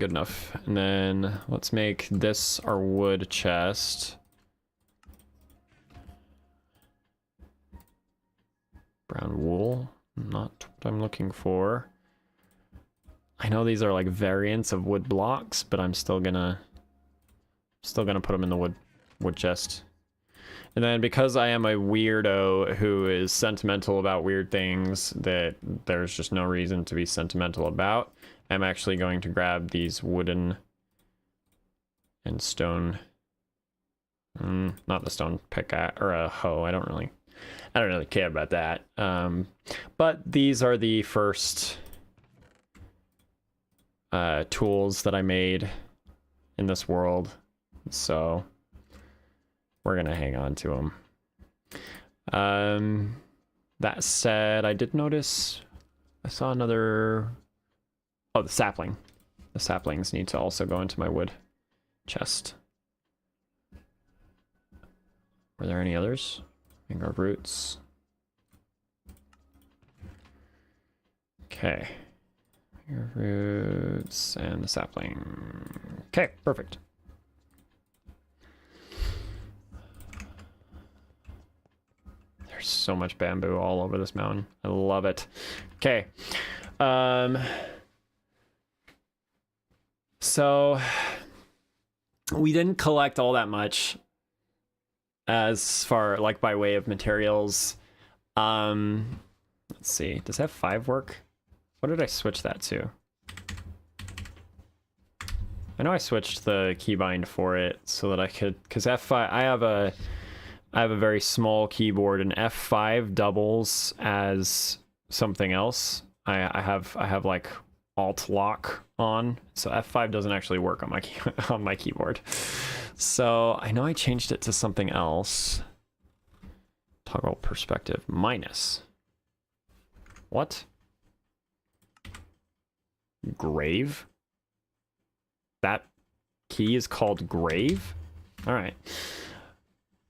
enough. And then let's make this our wood chest. Brown wool, not what I'm looking for. I know these are like variants of wood blocks, but I'm still gonna put them in the wood chest. And then because I am a weirdo who is sentimental about weird things that there's just no reason to be sentimental about, I'm actually going to grab these wooden and stone, not the stone pickaxe or a hoe. I don't really care about that. But these are the first tools that I made in this world, so we're gonna hang on to them. That said, I did notice I saw another... Oh, the sapling. The saplings need to also go into my wood chest. Were there any others? Mangrove roots. Okay. Mangrove roots and the sapling. Okay, perfect. There's so much bamboo all over this mountain. I love it. Okay. So we didn't collect all that much as far like by way of materials. Let's see. Does F5 work? What did I switch that to? I know I switched the keybind for it so that I could, because F5, I have a very small keyboard, and F5 doubles as something else. I have like Alt lock on, so F5 doesn't actually work on my on my keyboard. So I know I changed it to something else. Toggle perspective minus. What? Grave? That key is called grave? All right.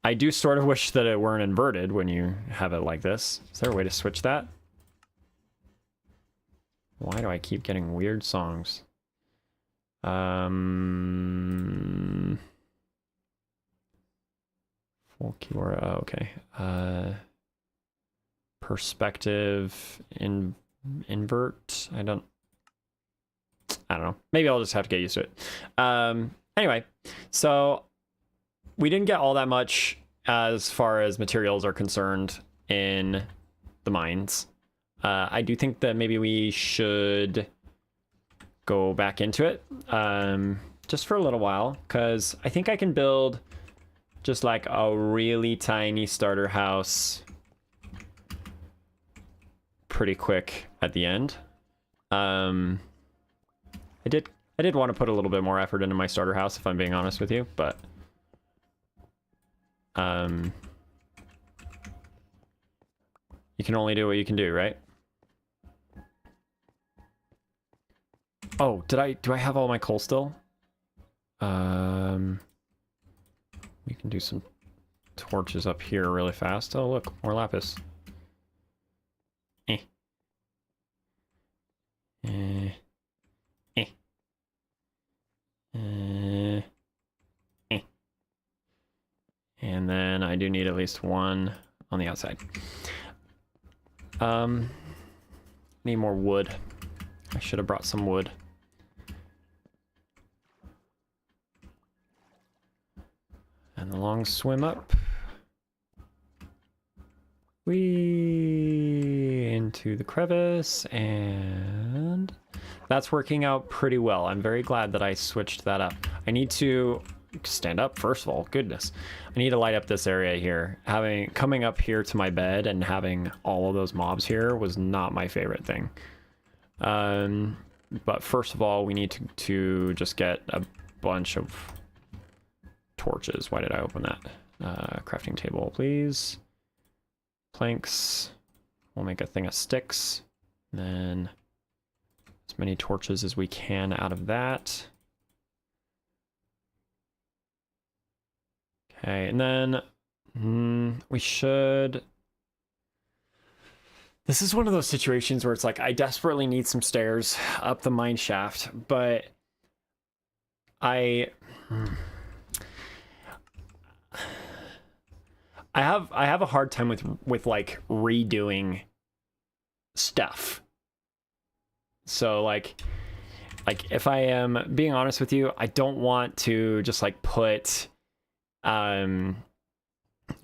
I do sort of wish that it weren't inverted when you have it like this. Is there a way to switch that? Why do I keep getting weird songs? Full keyword, oh, okay. Perspective, invert, I don't know. Maybe I'll just have to get used to it. Anyway, so we didn't get all that much as far as materials are concerned in the mines. I do think that maybe we should go back into it, just for a little while, because I think I can build just like a really tiny starter house pretty quick at the end. I did want to put a little bit more effort into my starter house, if I'm being honest with you, but you can only do what you can do, right? Oh, do I have all my coal still? We can do some torches up here really fast. Oh, look, more lapis. Eh. Eh. Eh. Eh. Eh. And then I do need at least one on the outside. Need more wood. I should have brought some wood. And the long swim up. Whee! Into the crevice, and that's working out pretty well. I'm very glad that I switched that up. I need to stand up, first of all. Goodness. I need to light up this area here. Coming up here to my bed and having all of those mobs here was not my favorite thing. But first of all, we need to just get a bunch of torches. Why did I open that? Crafting table, please. Planks. We'll make a thing of sticks. Then as many torches as we can out of that. Okay, and then we should... This is one of those situations where it's like, I desperately need some stairs up the mine shaft, but I have a hard time with like redoing stuff. So like if I am being honest with you, I don't want to just like put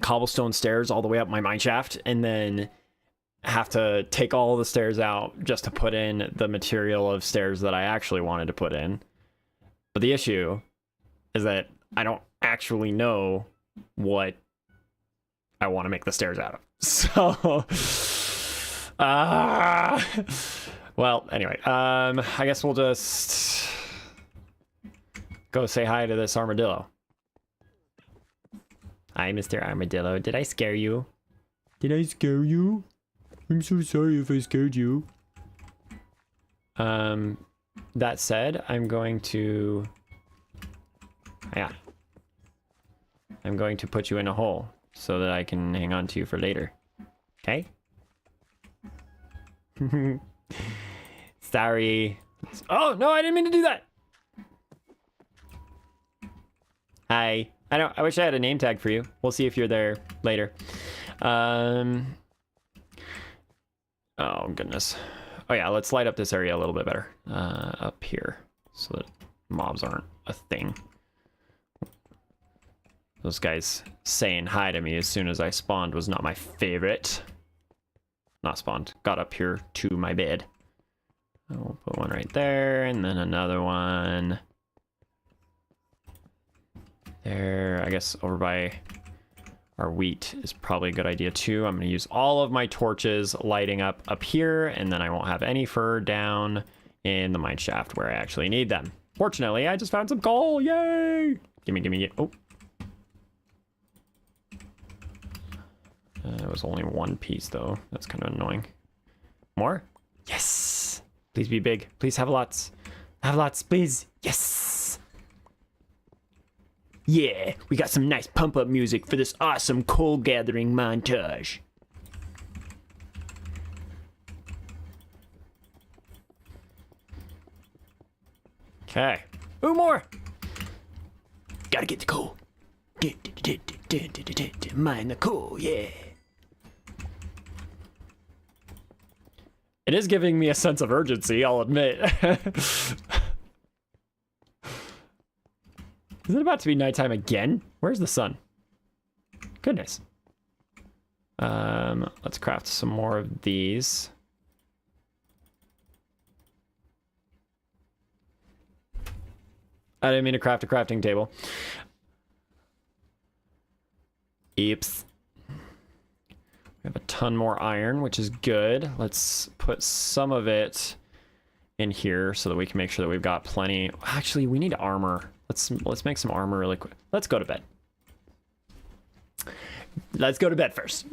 cobblestone stairs all the way up my mine shaft and then have to take all the stairs out just to put in the material of stairs that I actually wanted to put in. But the issue is that I don't actually know what I want to make the stairs out of. So, well, anyway, I guess we'll just go say hi to this armadillo. Hi, Mr. Armadillo. Did I scare you? Did I scare you? I'm so sorry if I scared you. That said, I'm going to... Yeah. I'm going to put you in a hole so that I can hang on to you for later. Okay? Sorry. Oh, no, I didn't mean to do that! Hi. I wish I had a name tag for you. We'll see if you're there later. Oh, goodness. Oh, yeah, let's light up this area a little bit better. Up here, so that mobs aren't a thing. Those guys saying hi to me as soon as I spawned was not my favorite. Not spawned. Got up here to my bed. I'll put one right there, and then another one there. I guess over by our wheat is probably a good idea too. I'm going to use all of my torches lighting up here, and then I won't have any fur down in the mine shaft where I actually need them. Fortunately, I just found some coal. Yay! Gimme. Oh. It was only one piece though. That's kind of annoying. More? Yes! Please be big. Please have lots. Have lots, please. Yes! Yeah, we got some nice pump up music for this awesome coal gathering montage. Okay. Ooh, more! Gotta get the coal. Mine the coal, yeah. It is giving me a sense of urgency, I'll admit. Is it about to be nighttime again? Where's the sun? Goodness. Let's craft some more of these. I didn't mean to craft a crafting table. Oops. We have a ton more iron, which is good. Let's put some of it in here so that we can make sure that we've got plenty. Actually, we need armor. Let's make some armor really quick. Let's go to bed. Let's go to bed first.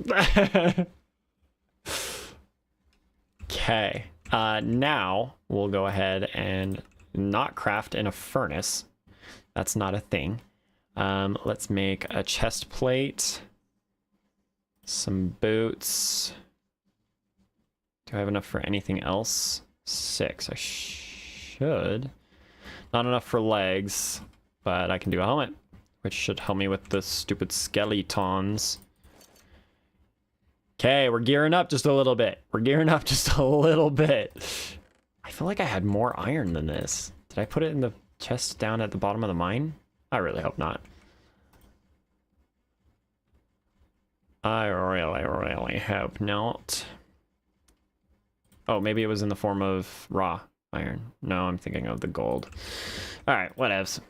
Okay. Now we'll go ahead and not craft in a furnace. That's not a thing. Let's make a chest plate. Some boots. Do I have enough for anything else? 6. I should. Not enough for legs, but I can do a helmet, which should help me with the stupid skeletons. Okay, we're gearing up just a little bit. We're gearing up just a little bit. I feel like I had more iron than this. Did I put it in the chest down at the bottom of the mine? I really hope not. I really hope not. Oh, maybe it was in the form of raw iron. No, I'm thinking of the gold. Alright, whatevs.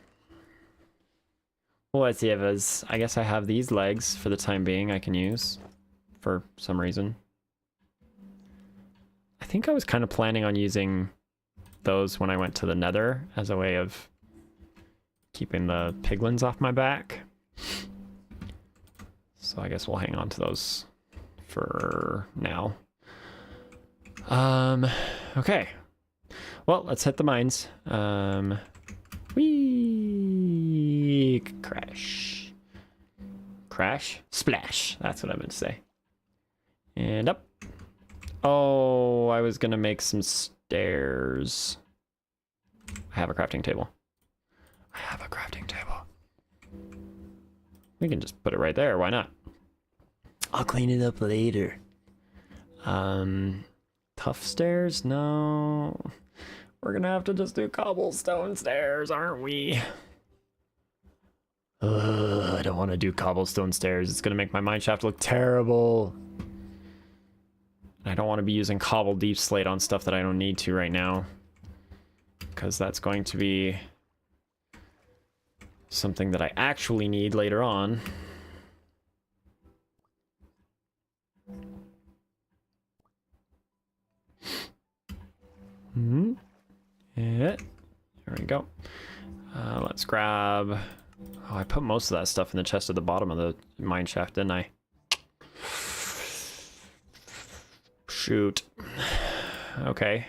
Whatevs. I guess I have these legs for the time being I can use. For some reason. I think I was kind of planning on using those when I went to the Nether as a way of keeping the piglins off my back. So I guess we'll hang on to those for now. Okay. Well, let's hit the mines. Whee! Crash. Crash? Splash. That's what I meant to say. And up. Oh, I was gonna make some stairs. I have a crafting table. I have a crafting table. We can just put it right there. Why not? I'll clean it up later. Tough stairs? No. We're gonna have to just do cobblestone stairs, aren't we? I don't want to do cobblestone stairs. It's gonna make my mineshaft look terrible. I don't want to be using cobble deep slate on stuff that I don't need to right now, because that's going to be something that I actually need later on. Yeah, there we go. Let's grab... Oh, I put most of that stuff in the chest at the bottom of the mineshaft, didn't I? Shoot. Okay.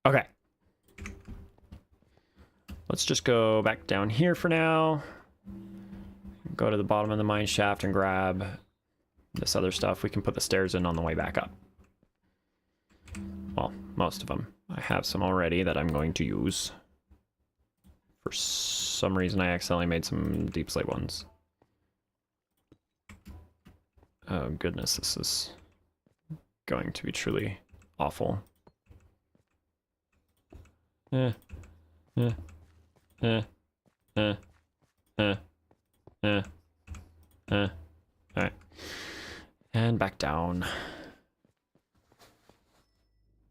Okay. Let's just go back down here for now. Go to the bottom of the mine shaft and grab this other stuff. We can put the stairs in on the way back up. Well, most of them. I have some already that I'm going to use. For some reason, I accidentally made some deep slate ones. Oh goodness, this is going to be truly awful. Alright. And back down.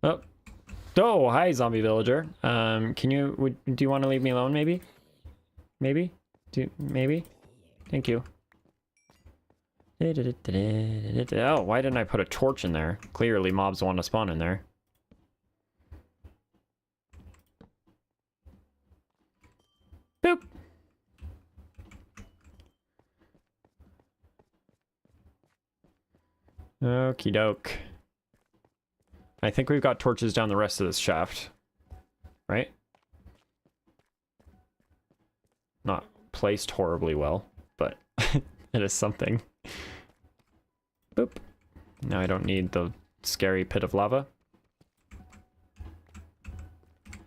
Oh. Oh, hi, zombie villager. Do you want to leave me alone, maybe? Maybe? Maybe? Thank you. Oh, why didn't I put a torch in there? Clearly, mobs want to spawn in there. Boop! Okie doke. I think we've got torches down the rest of this shaft. Right? Not placed horribly well, but it is something. Boop. Now I don't need the scary pit of lava.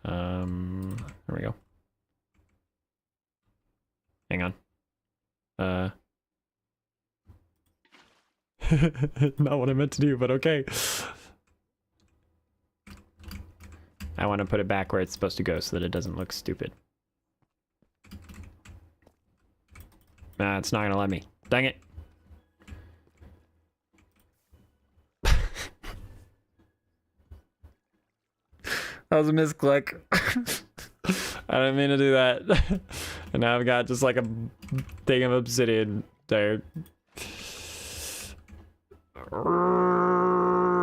There we go. Hang on. Not what I meant to do, but okay. I want to put it back where it's supposed to go so that it doesn't look stupid. Nah, it's not gonna let me. Dang it. was a misclick. I didn't mean to do that. And now I've got just like a thing of obsidian there.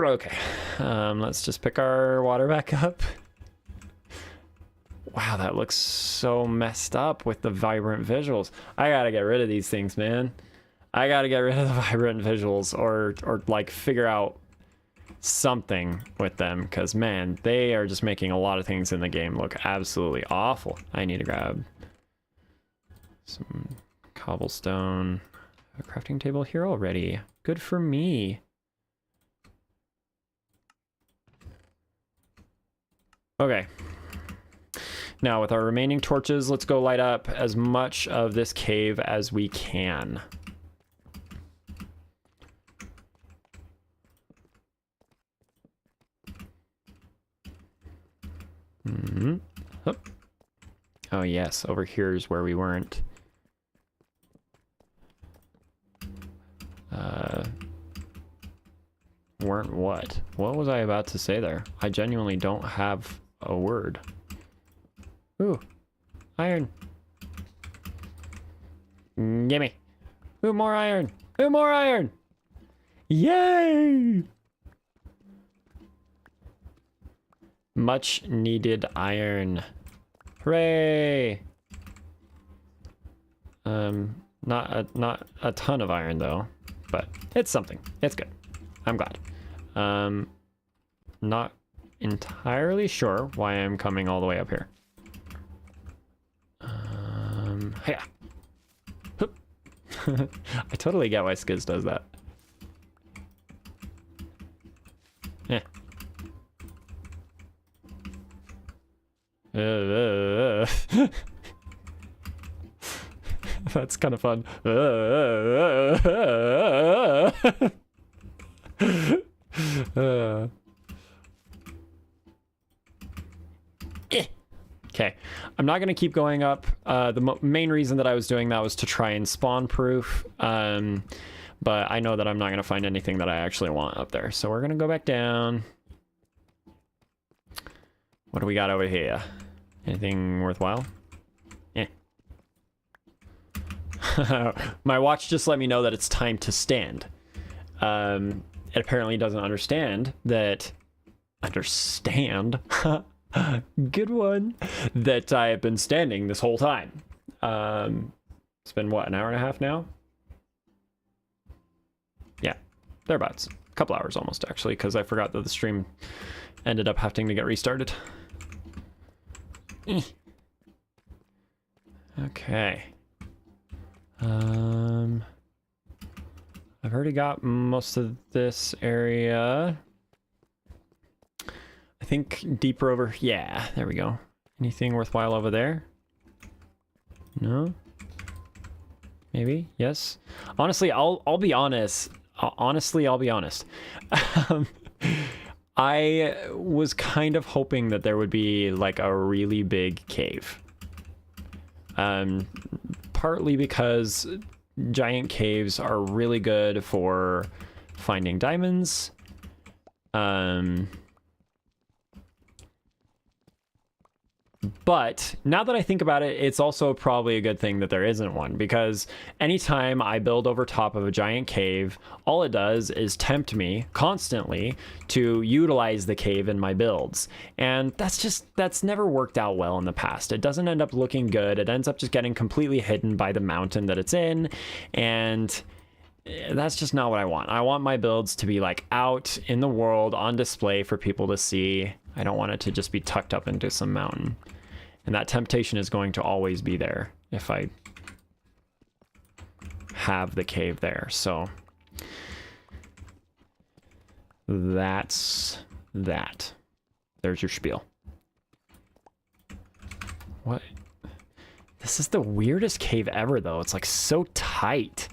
Okay. Let's just pick our water back up. Wow, that looks so messed up with the vibrant visuals. I gotta get rid of these things, man. I gotta get rid of the vibrant visuals or like figure out something with them, because man, they are just making a lot of things in the game look absolutely awful. I need to grab some cobblestone. A crafting table here already. Good for me. Okay. Now with our remaining torches, let's go light up as much of this cave as we can. Oh yes, over here is where we weren't. Weren't what? What was I about to say there? I genuinely don't have a word. Ooh, iron. Gimme. Ooh, more iron. Ooh, more iron. Yay! Much needed iron. Hooray! Not a ton of iron though, but it's something. It's good. I'm glad. Not entirely sure why I'm coming all the way up here. Yeah. I totally get why Skiz does that. Yeah. That's kind of fun. Okay, I'm not going to keep going up. The main reason that I was doing that was to try and spawn proof, but I know that I'm not going to find anything that I actually want up there. So we're going to go back down. What do we got over here? Anything worthwhile? Eh. My watch just let me know that it's time to stand. It apparently doesn't understand that... Understand? Good one. That I have been standing this whole time. It's been, what, an hour and a half now? Yeah, thereabouts. A couple hours almost, actually, because I forgot that the stream ended up having to get restarted. Okay. I've already got most of this area. I think deeper over... Yeah, there we go. Anything worthwhile over there? No? Maybe? Yes? Honestly, I'll be honest. Honestly, I'll be honest. I was kind of hoping that there would be like a really big cave. Partly because giant caves are really good for finding diamonds. But now that I think about it, it's also probably a good thing that there isn't one, because anytime I build over top of a giant cave, all it does is tempt me constantly to utilize the cave in my builds. And that's never worked out well in the past. It doesn't end up looking good. It ends up just getting completely hidden by the mountain that it's in. And that's just not what I want. I want my builds to be like out in the world on display for people to see. I don't want it to just be tucked up into some mountain. And that temptation is going to always be there if I have the cave there. So that's that. There's your spiel. What? This is the weirdest cave ever, though. It's like so tight.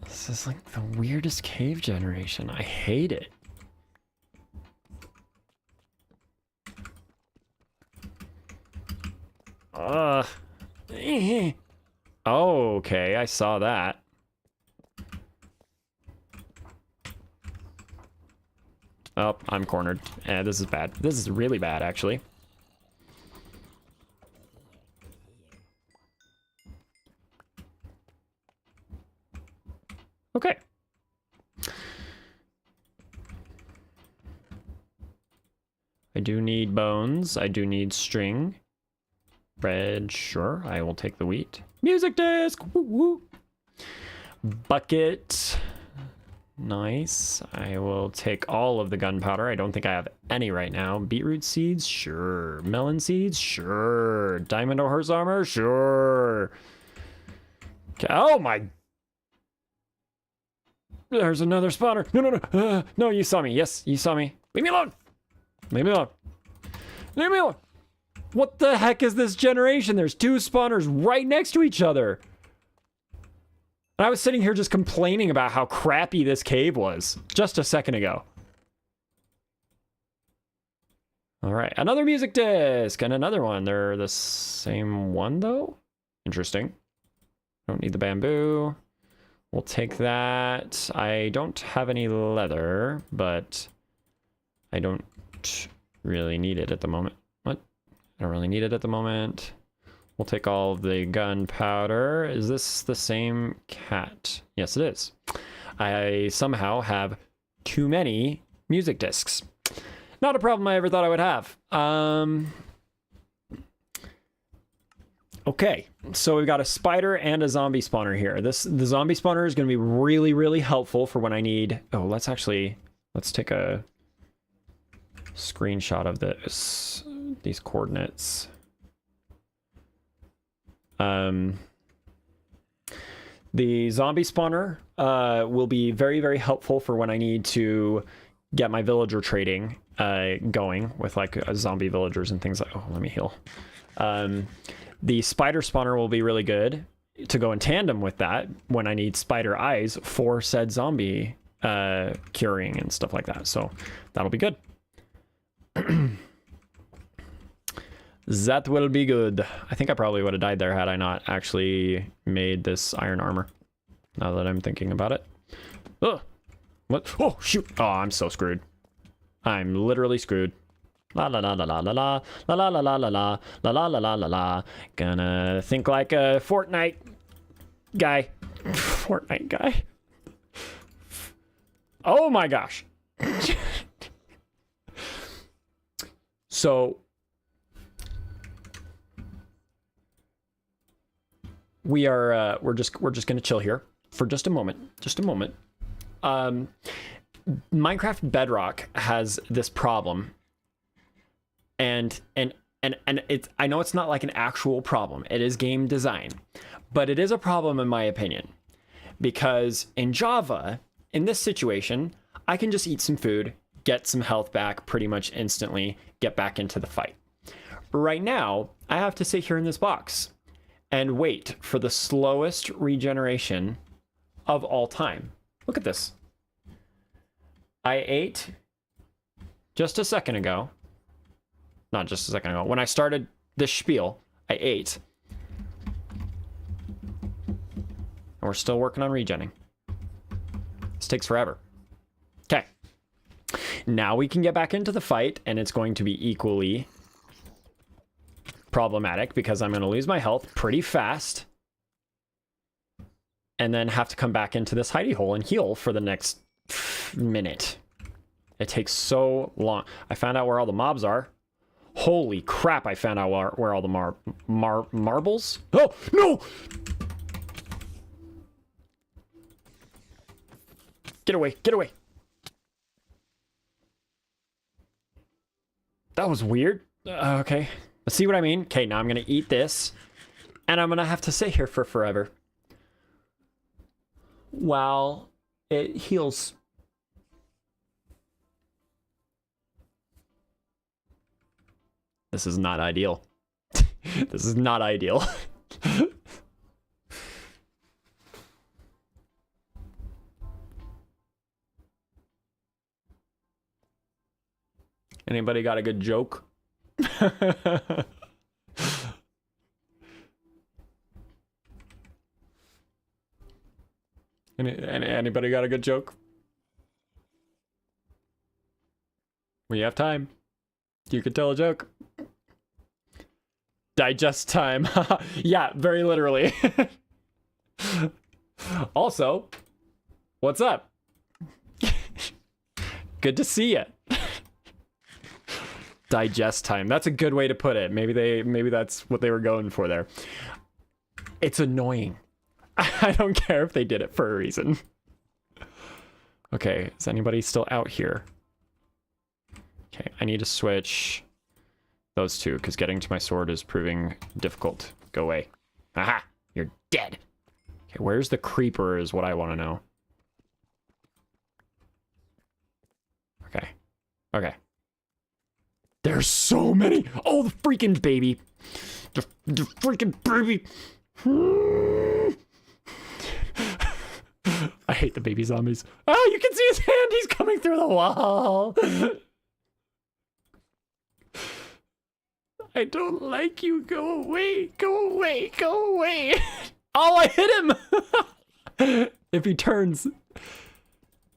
This is like the weirdest cave generation. I hate it. Oh, okay, I saw that. Oh, I'm cornered. This is bad. This is really bad, actually. Okay. I do need bones. I do need string. Bread, sure. I will take the wheat. Music disc! Woo woo! Bucket. Nice. I will take all of the gunpowder. I don't think I have any right now. Beetroot seeds? Sure. Melon seeds? Sure. Diamond or horse armor? Sure. Okay. Oh my... There's another spawner. No, no, no. No, you saw me. Yes, you saw me. Leave me alone. Leave me alone. Leave me alone. What the heck is this generation? There's two spawners right next to each other. And I was sitting here just complaining about how crappy this cave was just a second ago. All right, another music disc and another one. They're the same one though? Interesting. Don't need the bamboo. We'll take that. I don't have any leather, but I don't really need it at the moment. What? I don't really need it at the moment. We'll take all of the gunpowder. Is this the same cat? Yes, it is. I somehow have too many music discs. Not a problem I ever thought I would have. Okay, so we've got a spider and a zombie spawner here. The zombie spawner is going to be really, really helpful for when I need... Oh, let's take a screenshot of these coordinates. The zombie spawner will be very, very helpful for when I need to get my villager trading going with like zombie villagers and things like... Oh, let me heal. The spider spawner will be really good to go in tandem with that when I need spider eyes for said zombie curing and stuff like that. So that'll be good. That will be good. I think I probably would have died there had I not actually made this iron armor. Now that I'm thinking about it. Ugh. What? Oh, shoot. Oh, I'm so screwed. I'm literally screwed. La la la la la la la la la la la la la la la la la la la. Gonna think like a Fortnite guy. Fortnite guy. Oh my gosh. So we're just gonna chill here for just a moment. Just a moment. Minecraft Bedrock has this problem. And it's, I know it's not like an actual problem. It is game design, but it is a problem in my opinion, because in Java, in this situation, I can just eat some food, get some health back pretty much instantly, get back into the fight. Right now, I have to sit here in this box and wait for the slowest regeneration of all time. Look at this. I ate just a second ago. Not just a second ago. When I started this spiel, I ate. And we're still working on regenning. This takes forever. Okay. Now we can get back into the fight, and it's going to be equally problematic because I'm going to lose my health pretty fast. And then have to come back into this hidey hole and heal for the next minute. It takes so long. I found out where all the mobs are. Holy crap, I found out where all the marbles... Oh, no! Get away, get away. That was weird. Okay, let's see what I mean. Okay, now I'm gonna eat this, and I'm gonna have to sit here for forever while it heals. This is not ideal. This is not ideal. Anybody got a good joke? Anybody got a good joke? When you have time, you could tell a joke. Digest time. Yeah, very literally. Also, what's up? Good to see you. Digest time. That's a good way to put it. Maybe that's what they were going for there. It's annoying. I don't care if they did it for a reason. Okay, is anybody still out here? Okay, I need to switch those two because getting to my sword is proving difficult. Go away. Aha! You're dead. Okay, where's the creeper is what I want to know. Okay. Okay. There's so many. Oh, the freaking baby. The freaking baby. I hate the baby zombies. Oh, you can see his hand. He's coming through the wall. I don't like you. Go away. Go away. Go away. Oh, I hit him. If he turns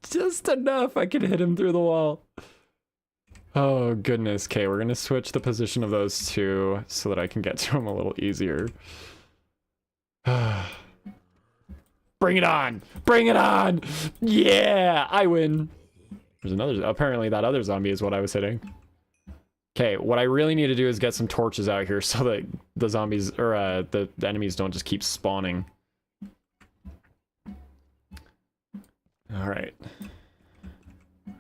just enough, I can hit him through the wall. Oh, goodness. Okay, we're going to switch the position of those two so that I can get to him a little easier. Bring it on! Bring it on! Yeah! I win. There's another... Apparently that other zombie is what I was hitting. Okay, what I really need to do is get some torches out here so that the zombies... Or, the enemies don't just keep spawning. Alright.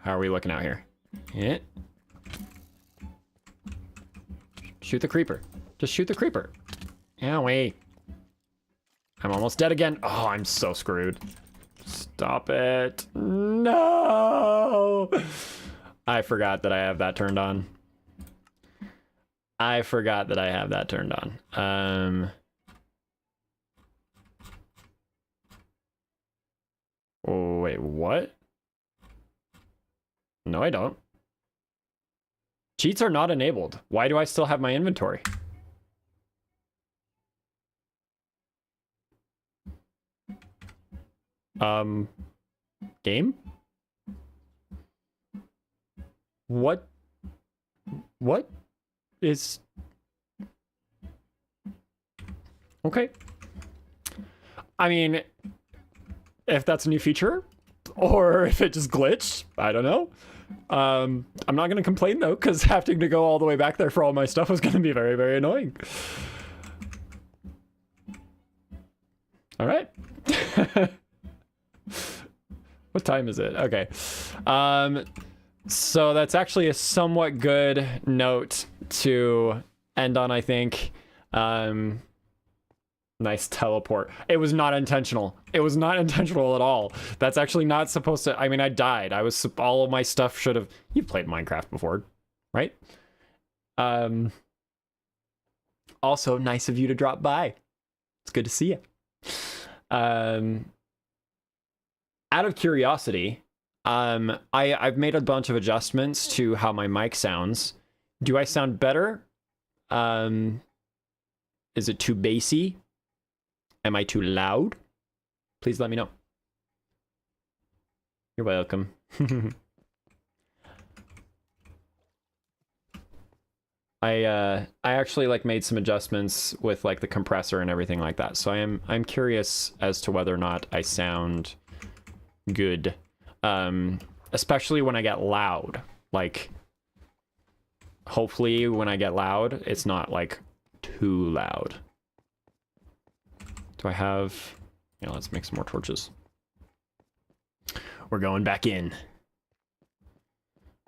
How are we looking out here? Yeah. Shoot the creeper. Just shoot the creeper. Owie. I'm almost dead again. Oh, I'm so screwed. Stop it. No! I forgot that I have that turned on. I forgot that I have that turned on. Oh, wait, what? No, I don't. Cheats are not enabled. Why do I still have my inventory? Game? What is... Okay. I mean, if that's a new feature, or if it just glitched, I don't know. I'm not going to complain, though, because having to go all the way back there for all my stuff was going to be very, very annoying. All right. What time is it? Okay. So that's actually a somewhat good note to end on, I think. Nice teleport. It was not intentional. It was not intentional at all. That's actually not supposed to... I mean, I died. All of my stuff should have... You've played Minecraft before, right? Also, nice of you to drop by. It's good to see you. Out of curiosity, I've made a bunch of adjustments to how my mic sounds. Do I sound better? Is it too bassy? Am I too loud? Please let me know. You're welcome. I actually like made some adjustments with like the compressor and everything like that. So I'm curious as to whether or not I sound good. Especially when I get loud. Like hopefully when I get loud, it's not like too loud. Do I have... Yeah, let's make some more torches. We're going back in.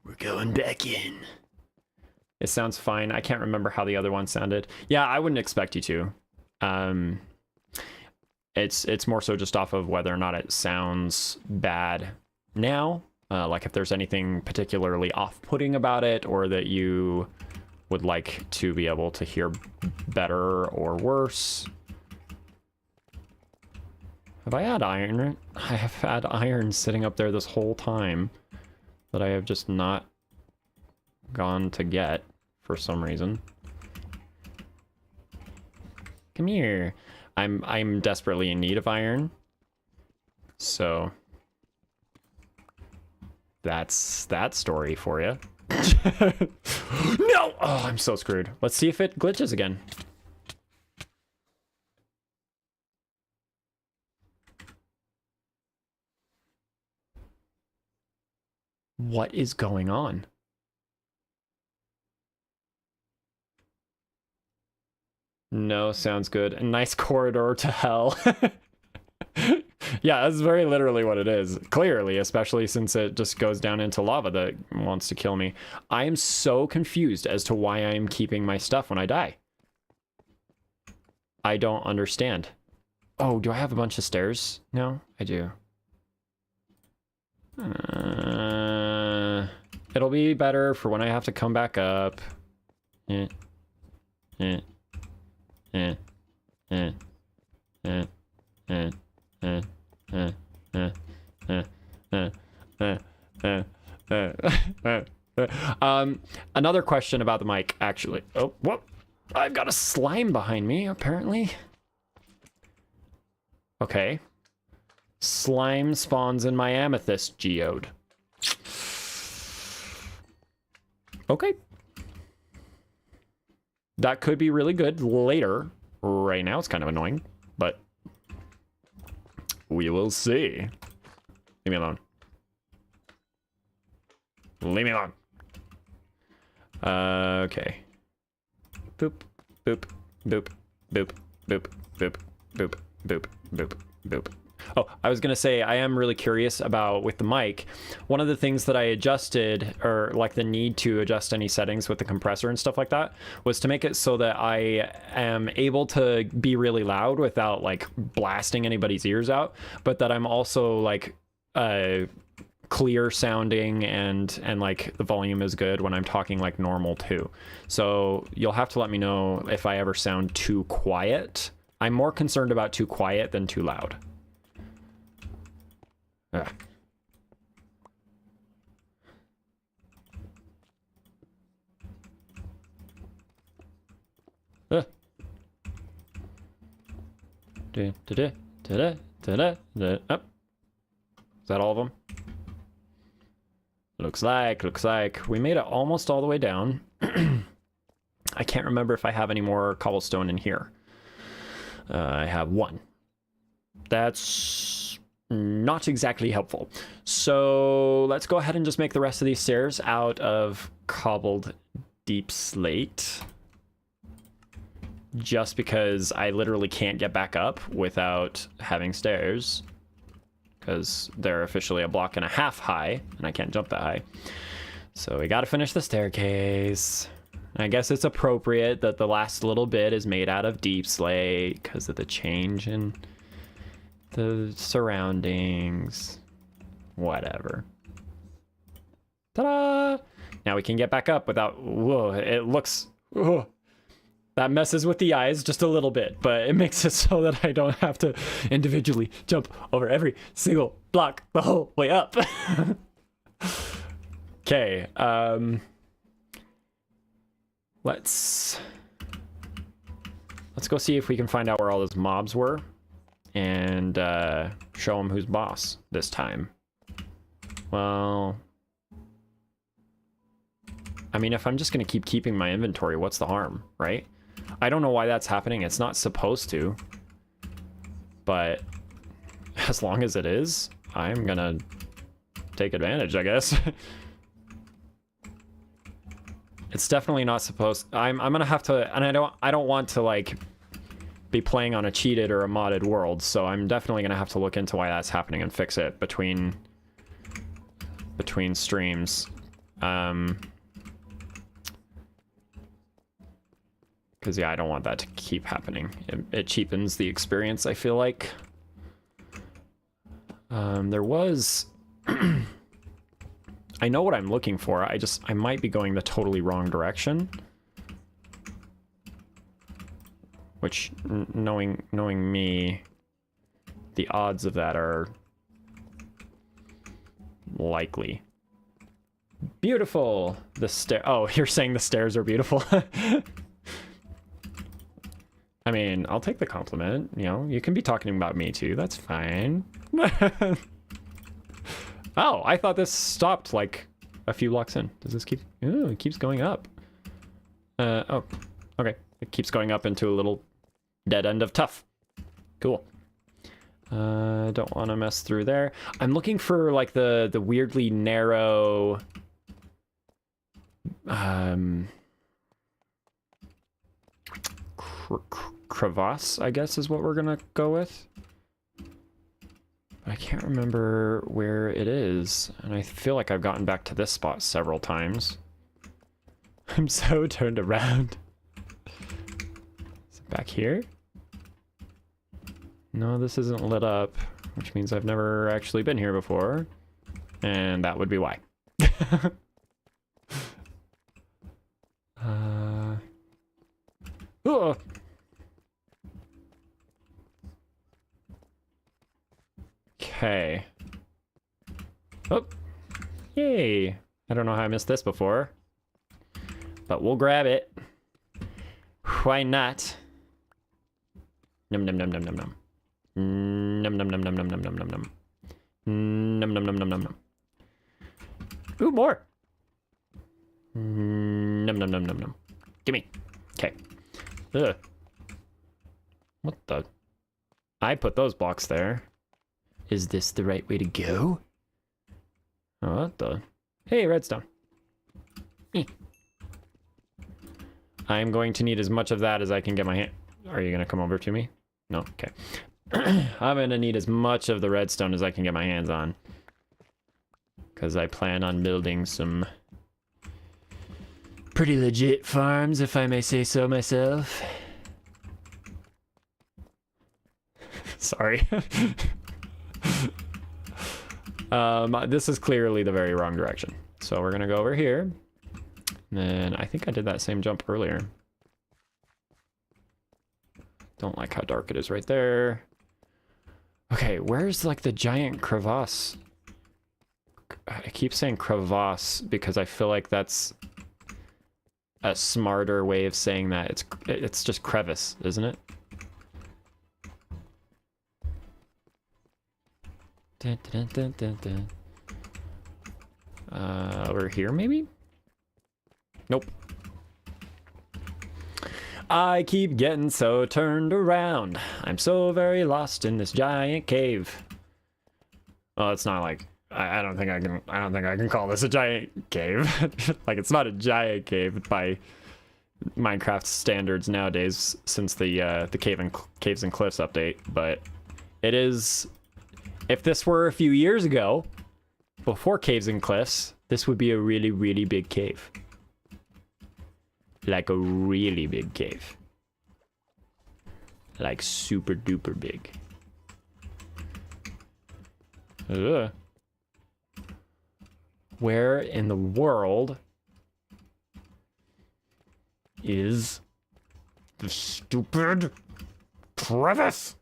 We're going back in. It sounds fine. I can't remember how the other one sounded. Yeah, I wouldn't expect you to. It's more so just off of whether or not it sounds bad now. Like if there's anything particularly off-putting about it, or that you would like to be able to hear better or worse. Have I had iron? I have had iron sitting up there this whole time that I have just not gone to get for some reason. Come here. I'm desperately in need of iron. So that's that story for you. No! Oh, I'm so screwed. Let's see if it glitches again. What is going on? No, sounds good. A nice corridor to hell. Yeah, that's very literally what it is. Clearly, especially since it just goes down into lava that wants to kill me. I am so confused as to why I'm keeping my stuff when I die. I don't understand. Oh, do I have a bunch of stairs? No, I do. It'll be better for when I have to come back up. Eh. Eh. Eh. Eh. Eh. Eh. Eh. Another question about the mic, actually. Oh, whoop. I've got a slime behind me, apparently. Okay. Slime spawns in my amethyst geode. Okay. That could be really good later. Right now, it's kind of annoying, but we will see. Leave me alone. Leave me alone. Okay. Boop, boop, boop, boop, boop, boop, boop, boop, boop, boop. Oh, I was gonna say, I am really curious about with the mic. One of the things that I adjusted, or like the need to adjust any settings with the compressor and stuff like that, was to make it so that I am able to be really loud without like blasting anybody's ears out, but that I'm also like clear sounding and like the volume is good when I'm talking like normal too. So you'll have to let me know if I ever sound too quiet. I'm more concerned about too quiet than too loud. Ugh. Oh. Is that all of them? Looks like we made it almost all the way down. I can't remember if I have any more cobblestone in here. I have one. That's not exactly helpful. So let's go ahead and just make the rest of these stairs out of cobbled deep slate. Just because I literally can't get back up without having stairs. Because they're officially a block and a half high, and I can't jump that high. So we gotta finish the staircase. I guess it's appropriate that the last little bit is made out of deep slate because of the change in the surroundings. Whatever. Ta-da! Now we can get back up without... Whoa, it looks... Whoa. That messes with the eyes just a little bit, but it makes it so that I don't have to individually jump over every single block the whole way up. Okay, let's go see if we can find out where all those mobs were and show them who's boss this time. Well, I mean, if I'm just gonna keep keeping my inventory, what's the harm, right? I don't know why that's happening. It's not supposed to, but as long as it is, I'm gonna take advantage, I guess. It's definitely not supposed. I'm gonna have to, and I don't want to like be playing on a cheated or a modded world, so I'm definitely gonna have to look into why that's happening and fix it between streams. Because yeah, I don't want that to keep happening. It cheapens the experience, I feel like. There was... I know what I'm looking for, I might be going the totally wrong direction. Which, knowing me, the odds of that are likely. Beautiful! Oh, you're saying the stairs are beautiful? I mean, I'll take the compliment, you know, you can be talking about me too, that's fine. Oh, I thought this stopped like a few blocks in. Does this keep... Oh, it keeps going up. Oh, okay. It keeps going up into a little dead end of tough. Cool. Don't want to mess through there. I'm looking for like the weirdly narrow crevasse, I guess is what we're gonna go with. But I can't remember where it is, and I feel like I've gotten back to this spot several times. I'm so turned around. Is it back here? No, this isn't lit up, which means I've never actually been here before, and that would be why. Oh. Okay. Oh. Yay. I don't know how I missed this before, but we'll grab it. Why not? Num num num num num num. Num num num num num num num num num. Num num num num num num. Ooh, more. Num num num num num. Gimme. Okay. Ugh. What the? I put those blocks there. Is this the right way to go? Oh, what the? Hey, redstone. I'm going to need as much of that as I can get my hand. Are you gonna come over to me? No? Okay. I'm gonna need as much of the redstone as I can get my hands on, because I plan on building some pretty legit farms, if I may say so myself. Sorry. This is clearly the very wrong direction. So we're gonna go over here. And then I think I did that same jump earlier. Don't like how dark it is right there. Okay, where's like the giant crevasse? I keep saying crevasse because I feel like that's a smarter way of saying that. It's just crevice, isn't it? Dun, dun, dun, dun, dun. Over here maybe? Nope. I keep getting so turned around. I'm so very lost in this giant cave. Well, it's not like I don't think I can call this a giant cave. Like, it's not a giant cave by Minecraft standards nowadays since the Caves and Cliffs update, but it is. If this were a few years ago, before Caves and Cliffs, this would be a really, really big cave. Like a really big cave. Like super duper big. Ugh. Where in the world is the stupid crevice?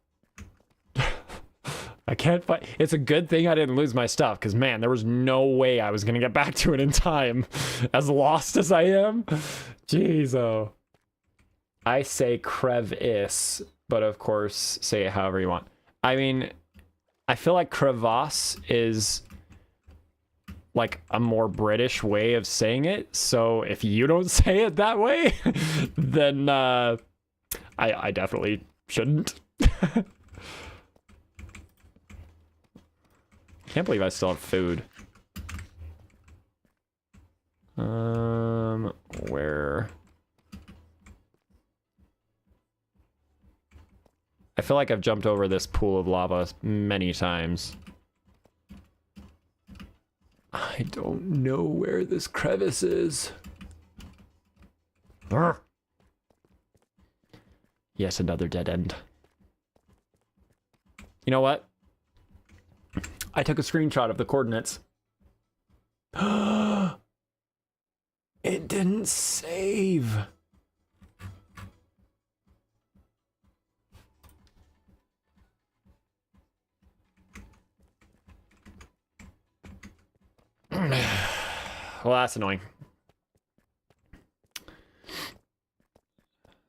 I can't find. It's a good thing I didn't lose my stuff, because man, there was no way I was gonna get back to it in time. As lost as I am. Jeez, oh. I say crevice, but of course, say it however you want. I mean, I feel like crevasse is like a more British way of saying it. So if you don't say it that way, then I definitely shouldn't. Can't believe I still have food. Where? I feel like I've jumped over this pool of lava many times. I don't know where this crevice is. Brr. Yes, another dead end. You know what? I took a screenshot of the coordinates. It didn't save. Well, that's annoying.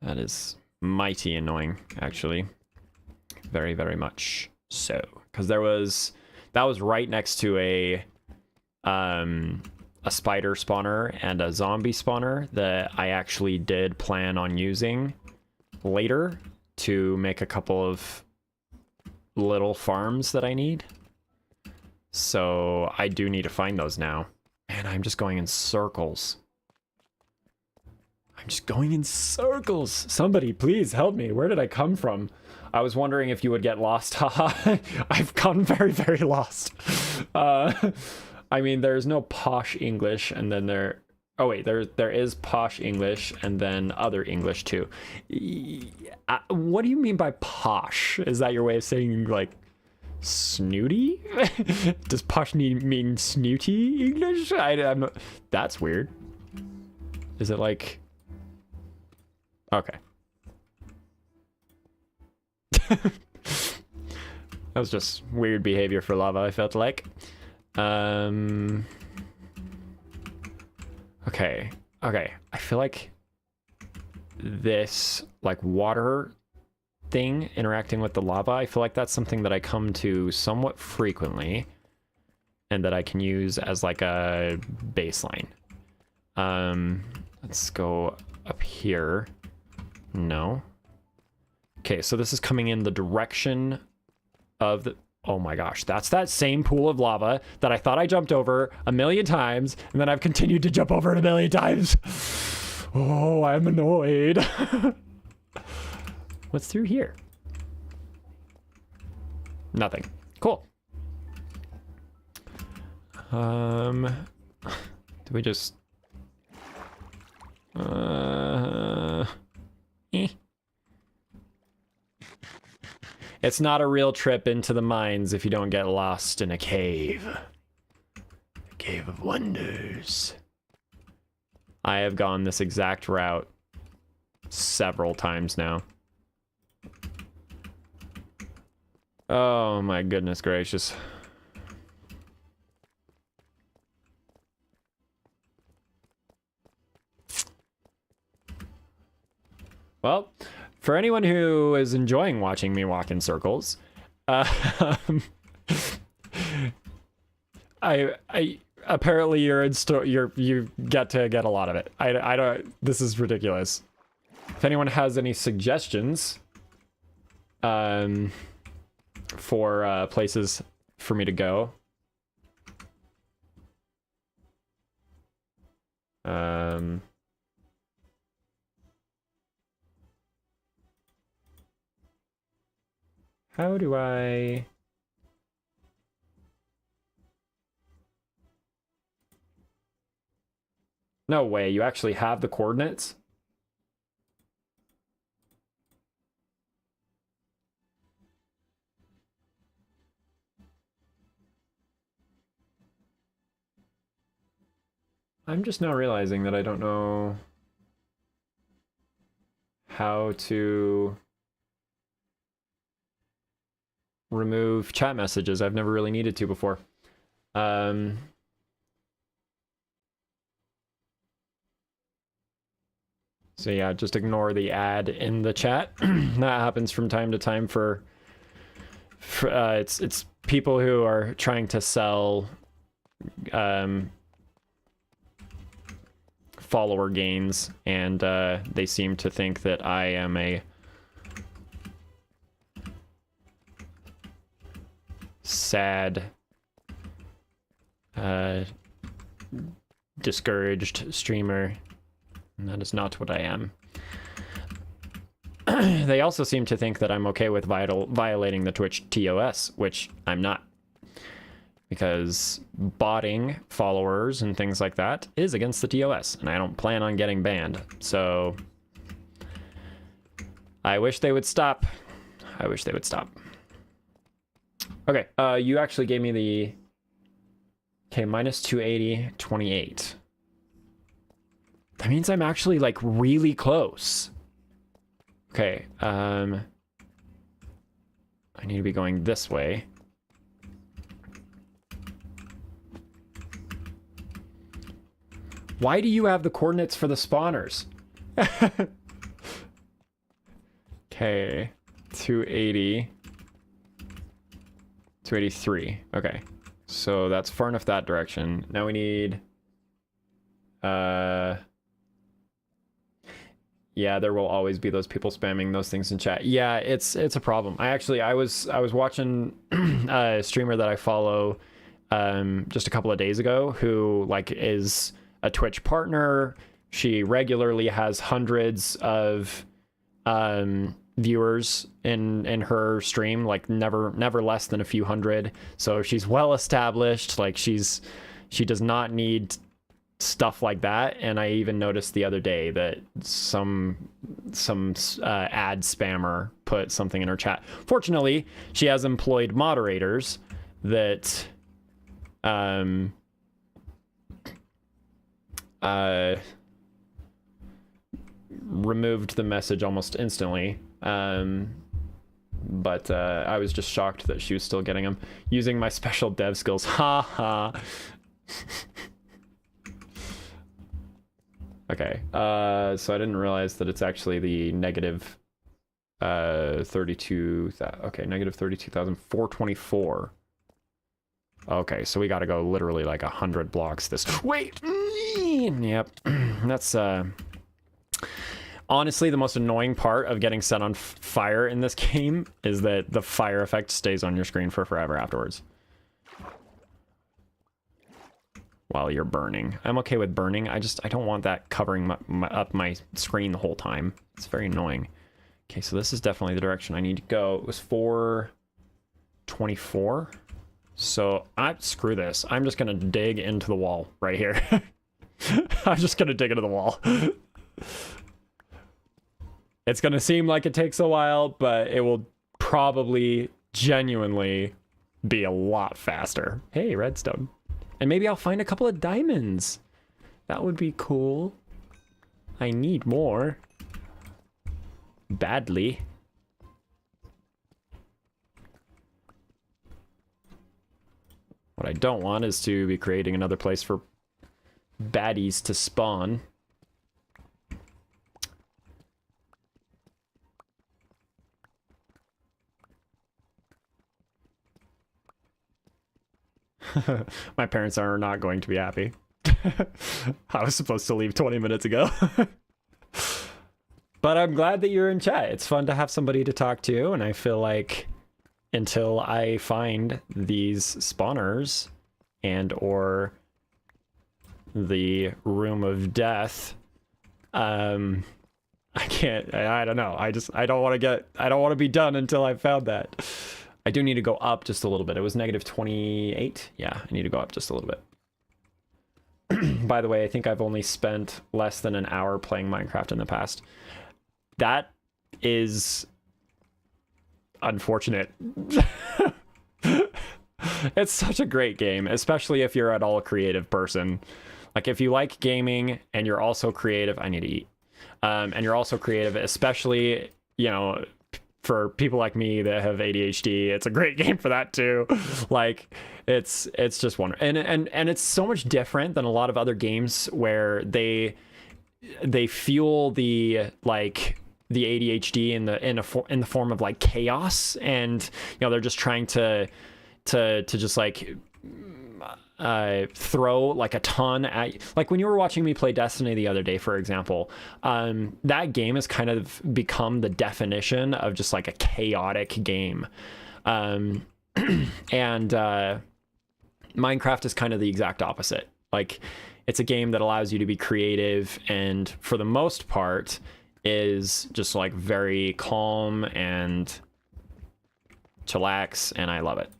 That is mighty annoying, actually. Very, very much so. Because that was right next to a a spider spawner and a zombie spawner that I actually did plan on using later to make a couple of little farms that I need. So I do need to find those now. And I'm just going in circles. I'm just going in circles. Somebody please help me. Where did I come from? I was wondering if you would get lost. Haha. I've gotten very, very lost. I mean, there's no posh English, and then there... Oh wait, there is posh English, and then other English too. What do you mean by posh? Is that your way of saying, like, snooty? Does posh mean snooty English? I'm not... That's weird. Is it like... Okay. That was just weird behavior for lava, I felt like. Okay. I feel like this, like, water thing interacting with the lava, I feel like that's something that I come to somewhat frequently and that I can use as, like, a baseline. Let's go up here. No. Okay, so this is coming in the direction of the... Oh my gosh, that's that same pool of lava that I thought I jumped over a million times, and then I've continued to jump over it a million times. Oh, I'm annoyed. What's through here? Nothing. Cool. Do we just... It's not a real trip into the mines if you don't get lost in a cave. A cave of wonders. I have gone this exact route several times now. Oh my goodness gracious. Well, for anyone who is enjoying watching me walk in circles, I apparently you get to get a lot of it. I don't. This is ridiculous. If anyone has any suggestions, for places for me to go, how do I... No way, you actually have the coordinates? I'm just now realizing that I don't know how to remove chat messages. I've never really needed to before. So yeah, just ignore the ad in the chat. That happens from time to time for it's people who are trying to sell follower gains, and they seem to think that I am a sad, discouraged streamer, and that is not what I am. They also seem to think that I'm okay with violating the Twitch TOS, which I'm not, because botting followers and things like that is against the TOS, and I don't plan on getting banned. So I wish they would stop. I wish they would stop. Okay, you actually gave me the... Okay, minus 280, 28. That means I'm actually, like, really close. Okay, I need to be going this way. Why do you have the coordinates for the spawners? Okay, 280. 283. Okay, so that's far enough that direction. Now we need Yeah, there will always be those people spamming those things in chat. Yeah, it's a problem. I was watching a streamer that I follow just a couple of days ago who like is a Twitch partner. She regularly has hundreds of viewers in her stream, like never less than a few hundred. So she's well established. Like she does not need stuff like that. And I even noticed the other day that some ad spammer put something in her chat. Fortunately, she has employed moderators that removed the message almost instantly. But I was just shocked that she was still getting them using my special dev skills. Ha ha. Okay, so I didn't realize that it's actually the negative 32, okay, negative 32,424. Okay, so we gotta go literally like 100 blocks this, wait, yep, that's, honestly, the most annoying part of getting set on fire in this game is that the fire effect stays on your screen for forever afterwards. While you're burning. I'm okay with burning. I don't want that covering up my screen the whole time. It's very annoying. Okay, so this is definitely the direction I need to go. It was 424. So screw this. I'm just gonna dig into the wall right here. I'm just gonna dig into the wall. It's gonna seem like it takes a while, but it will probably genuinely be a lot faster. Hey, redstone. And maybe I'll find a couple of diamonds. That would be cool. I need more. Badly. What I don't want is to be creating another place for baddies to spawn. My parents are not going to be happy. I was supposed to leave 20 minutes ago. But I'm glad that you're in chat. It's fun to have somebody to talk to, and I feel like until I find these spawners and or the room of death, I don't know. I don't want to be done until I've found that. I do need to go up just a little bit. It was negative 28. Yeah, I need to go up just a little bit. By the way, I think I've only spent less than an hour playing Minecraft in the past. That is unfortunate. It's such a great game, especially if you're at all a creative person. Like if you like gaming and you're also creative, I need to eat. And you're also creative, especially, you know, for people like me that have ADHD, it's a great game for that too. Like it's just wonderful. And it's so much different than a lot of other games where they fuel the like the ADHD in the form of like chaos, and you know they're just trying to just like throw like a ton at, like when you were watching me play Destiny the other day, for example, that game has kind of become the definition of just like a chaotic game. And Minecraft is kind of the exact opposite. Like it's a game that allows you to be creative, and for the most part is just like very calm and chillax, and I love it.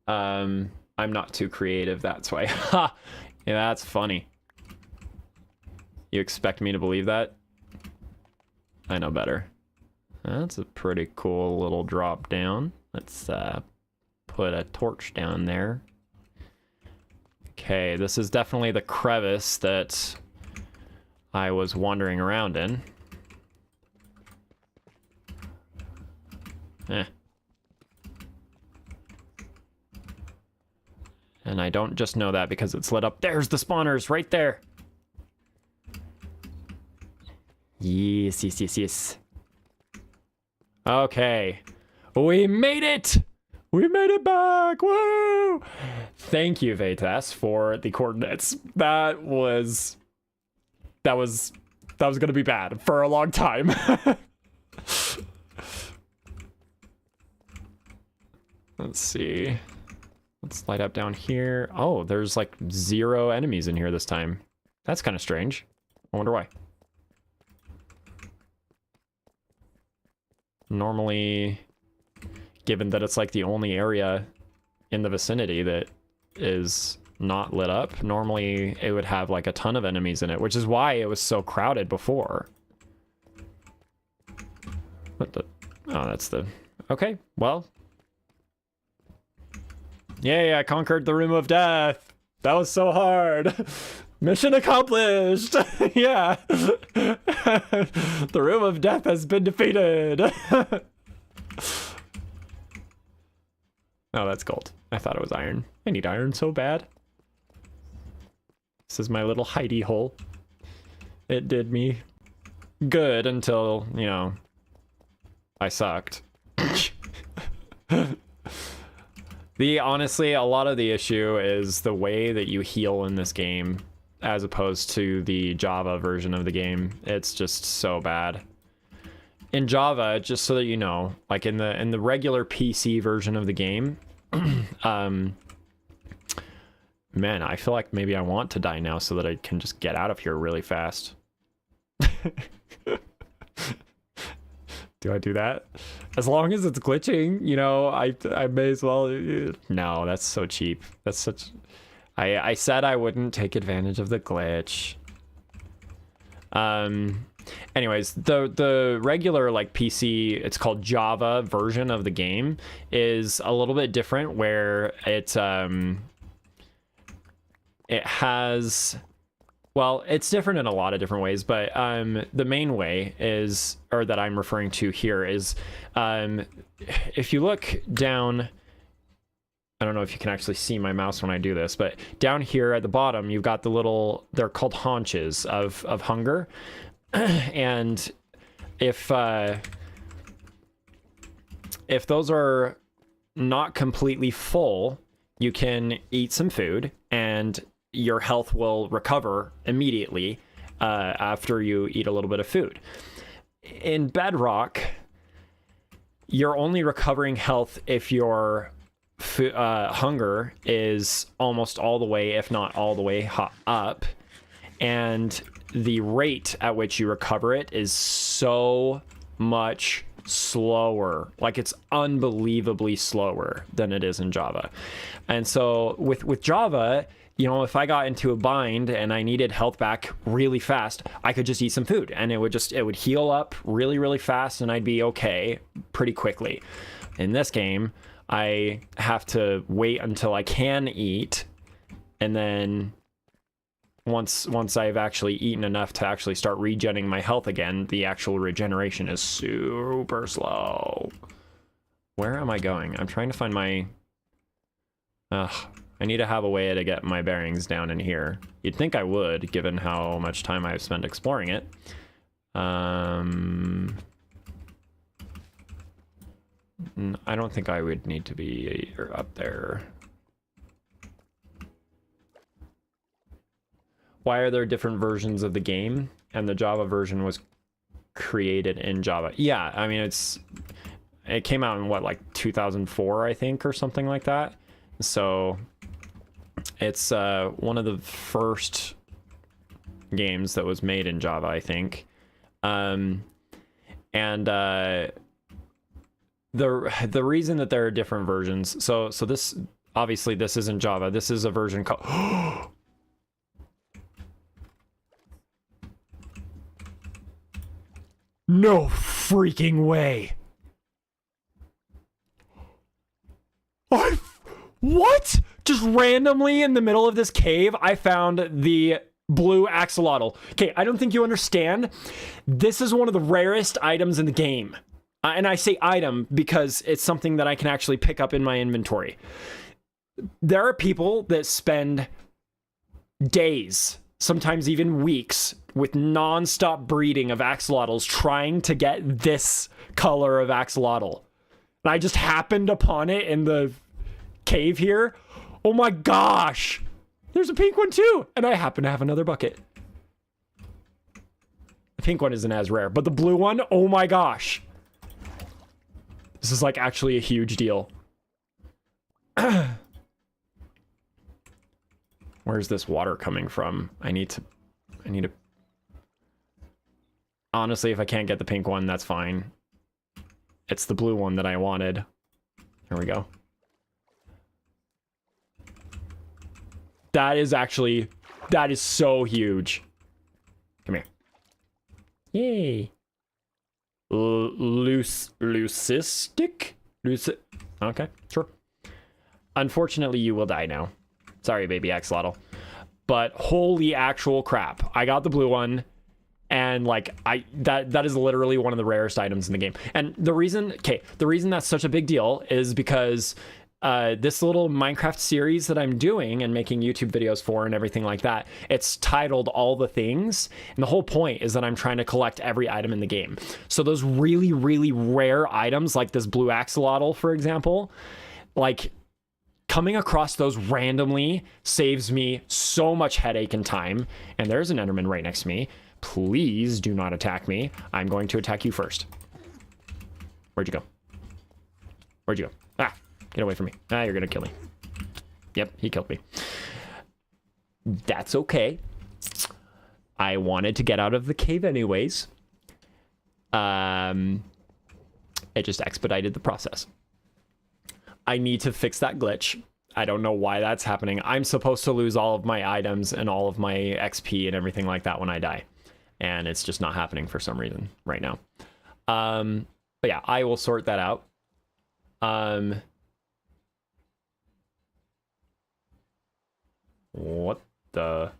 I'm not too creative, that's why. Ha! Yeah, that's funny. You expect me to believe that? I know better. That's a pretty cool little drop down. Let's put a torch down there. Okay, this is definitely the crevice that I was wandering around in. And I don't just know that because it's lit up. There's the spawners right there. Yes. Okay. We made it. We made it back! Woo! Thank you, Vatas, for the coordinates. That was gonna be bad for a long time. Let's see. Let's light up down here. Oh, there's like 0 enemies in here this time. That's kind of strange. I wonder why. Normally, given that it's like the only area in the vicinity that is not lit up, normally it would have like a ton of enemies in it, which is why it was so crowded before. What the? Oh, that's the... Okay, well. Yay, I conquered the Room of Death. That was so hard. Mission accomplished. Yeah. The Room of Death has been defeated. Oh, that's gold. I thought it was iron. I need iron so bad. This is my little hidey hole. It did me good until, you know, I sucked. Honestly, a lot of the issue is the way that you heal in this game as opposed to the Java version of the game. It's just so bad. In Java, just so that you know, like in the regular PC version of the game, man, I feel like maybe I want to die now so that I can just get out of here really fast. Do I do that? As long as it's glitching, you know, I may as well. No, that's so cheap. That's such... I said I wouldn't take advantage of the glitch. Anyways, the regular like PC, it's called Java version of the game is a little bit different, where it has, well, it's different in a lot of different ways, but the main way is, or that I'm referring to here is, if you look down, I don't know if you can actually see my mouse when I do this, but down here at the bottom, you've got the little, they're called haunches of hunger. And if those are not completely full, you can eat some food and your health will recover immediately after you eat a little bit of food. In Bedrock, you're only recovering health if your hunger is almost all the way, if not all the way up, and the rate at which you recover it is so much slower. Like, it's unbelievably slower than it is in Java. And so with Java, you know, if I got into a bind and I needed health back really fast, I could just eat some food and it would heal up really, really fast and I'd be okay pretty quickly. In this game, I have to wait until I can eat, and then once I've actually eaten enough to actually start regenerating my health again, the actual regeneration is super slow. Where am I going? I'm trying to find my... I need to have a way to get my bearings down in here. You'd think I would, given how much time I've spent exploring it. I don't think I would need to be up there. Why are there different versions of the game? And the Java version was created in Java. Yeah, I mean, it came out in what, like 2004, I think, or something like that. So it's one of the first games that was made in Java, I think. The reason that there are different versions, so this, obviously this isn't Java, this is a version called... No freaking way. What? Just randomly in the middle of this cave, I found the blue axolotl. Okay, I don't think you understand. This is one of the rarest items in the game. And I say item because it's something that I can actually pick up in my inventory. There are people that spend days, sometimes even weeks, with non-stop breeding of axolotls trying to get this color of axolotl. And I just happened upon it in the cave here. Oh my gosh. There's a pink one too. And I happen to have another bucket. The pink one isn't as rare, but the blue one, oh my gosh. This is like actually a huge deal. Where's this water coming from? I need to... Honestly, if I can't get the pink one, that's fine. It's the blue one that I wanted. Here we go. That is so huge. Come here. Yay. Leucistic? Okay, sure. Unfortunately, you will die now. Sorry, baby axolotl. But holy actual crap. I got the blue one. And like that is literally one of the rarest items in the game. And the reason that's such a big deal is because this little Minecraft series that I'm doing and making YouTube videos for and everything like that, it's titled All the Things. And the whole point is that I'm trying to collect every item in the game. So those really, really rare items like this blue axolotl, for example, like coming across those randomly saves me so much headache and time. And there's an Enderman right next to me. Please do not attack me. I'm going to attack you first. Where'd you go? Where'd you go? Ah, get away from me. Ah, you're gonna kill me. Yep, he killed me. That's okay. I wanted to get out of the cave anyways. It just expedited the process. I need to fix that glitch. I don't know why that's happening. I'm supposed to lose all of my items and all of my XP and everything like that when I die. And it's just not happening for some reason right now. But yeah, I will sort that out. What the?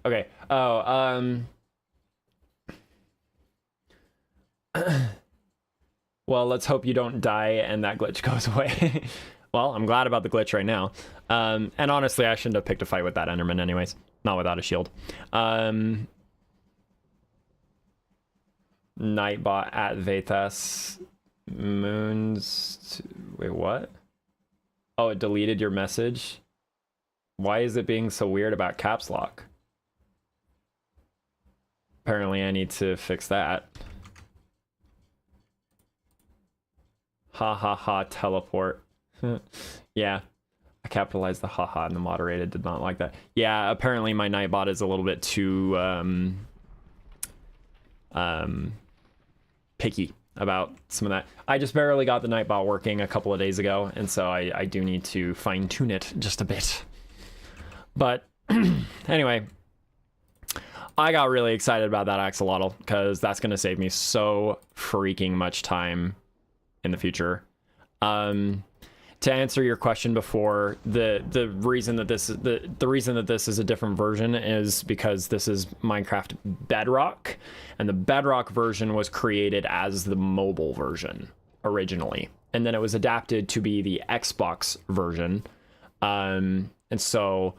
Okay. Oh, well, let's hope you don't die and that glitch goes away. Well, I'm glad about the glitch right now. And honestly, I shouldn't have picked a fight with that Enderman anyways. Not without a shield. Nightbot at Vetas Moons. Wait, what? Oh, it deleted your message? Why is it being so weird about caps lock? Apparently I need to fix that. Ha ha ha, teleport. Yeah, I capitalized the haha and the moderator did not like that. Yeah, apparently my Nightbot is a little bit too picky about some of that. I just barely got the Nightbot working a couple of days ago, and so I do need to fine tune it just a bit. But anyway, I got really excited about that axolotl because that's going to save me so freaking much time in the future. To answer your question before, the reason that this is a different version is because this is Minecraft Bedrock, and the Bedrock version was created as the mobile version originally, and then it was adapted to be the Xbox version. And so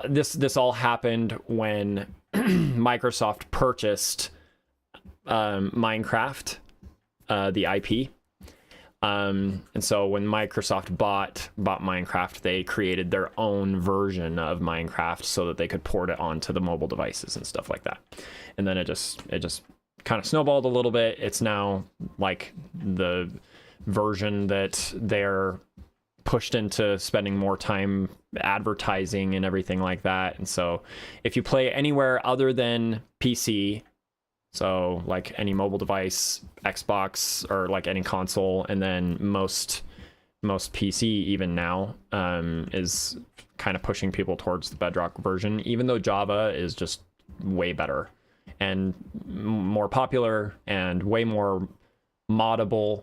this all happened when Microsoft purchased Minecraft, the IP. And so when Microsoft bought Minecraft, they created their own version of Minecraft so that they could port it onto the mobile devices and stuff like that. And then it just kind of snowballed a little bit. It's now like the version that they're pushed into spending more time advertising and everything like that. And so if you play anywhere other than PC, so like any mobile device, Xbox, or like any console, and then most PC even now is kind of pushing people towards the Bedrock version, even though Java is just way better and more popular and way more moddable.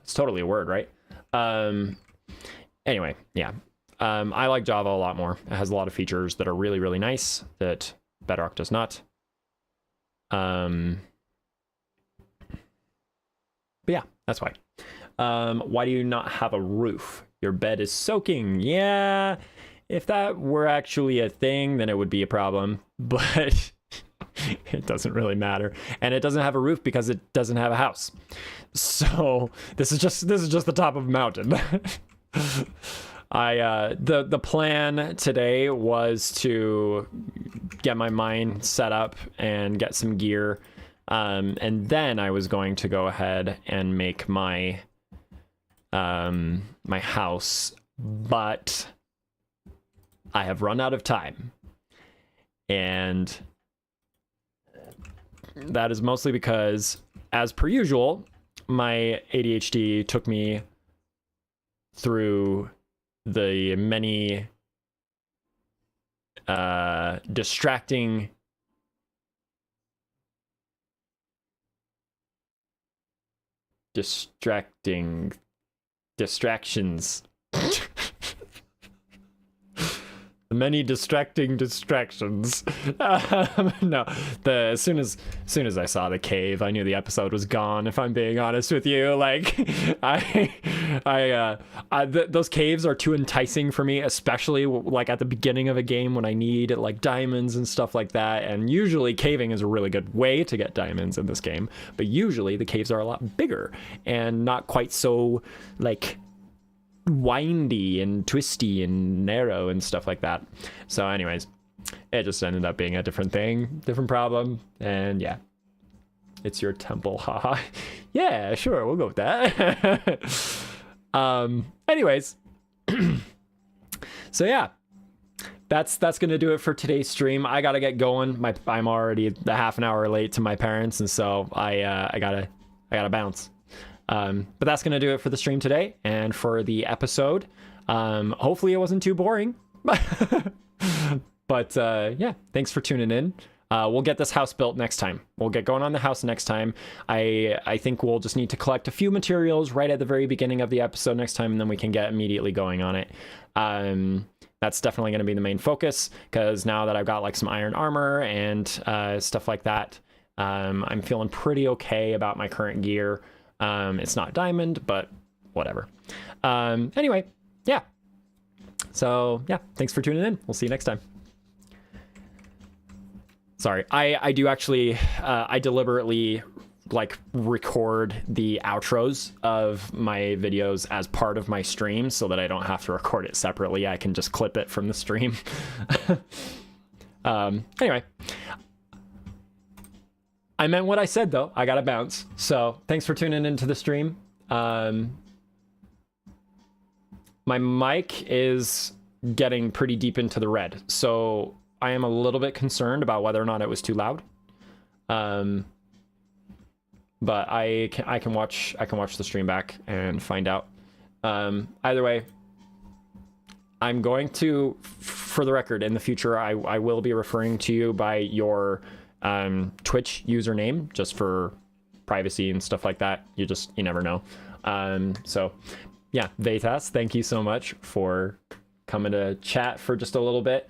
It's totally a word, right? Anyway, yeah. I like Java a lot more. It has a lot of features that are really, really nice that Bedrock does not. But yeah, that's why. Why do you not have a roof? Your bed is soaking. Yeah, if that were actually a thing, then it would be a problem. But it doesn't really matter. And it doesn't have a roof because it doesn't have a house. So this is just the top of a mountain. The plan today was to get my mine set up and get some gear, and then I was going to go ahead and make my my house, but I have run out of time, and that is mostly because, as per usual, my ADHD took me through the many distractions the many distracting distractions. No, as soon as I saw the cave, I knew the episode was gone. If I'm being honest with you, like, those caves are too enticing for me, especially like at the beginning of a game when I need like diamonds and stuff like that. And usually caving is a really good way to get diamonds in this game, but usually the caves are a lot bigger and not quite so like windy and twisty and narrow and stuff like that. So anyways, it just ended up being a different thing, different problem. And yeah, it's your temple, haha. Yeah, sure, we'll go with that. Anyways, so yeah, that's gonna do it for today's stream. I gotta get going. I'm already a half an hour late to my parents, and so I gotta bounce. But that's going to do it for the stream today and for the episode. Hopefully it wasn't too boring. But yeah, thanks for tuning in. We'll get this house built next time. We'll get going on the house next time. I think we'll just need to collect a few materials right at the very beginning of the episode next time, and then we can get immediately going on it. That's definitely going to be the main focus, because now that I've got like some iron armor and stuff like that, I'm feeling pretty okay about my current gear. It's not diamond, but whatever. Anyway, yeah. So yeah, thanks for tuning in. We'll see you next time. Sorry, I do actually, I deliberately like record the outros of my videos as part of my stream so that I don't have to record it separately. I can just clip it from the stream. Anyway. I meant what I said, though. I gotta bounce. So thanks for tuning into the stream. My mic is getting pretty deep into the red, so I am a little bit concerned about whether or not it was too loud. But I can watch the stream back and find out. Either way, I'm going to, for the record, in the future, I will be referring to you by your Twitch username, just for privacy and stuff like that. You never know. So yeah, Vetas, thank you so much for coming to chat for just a little bit.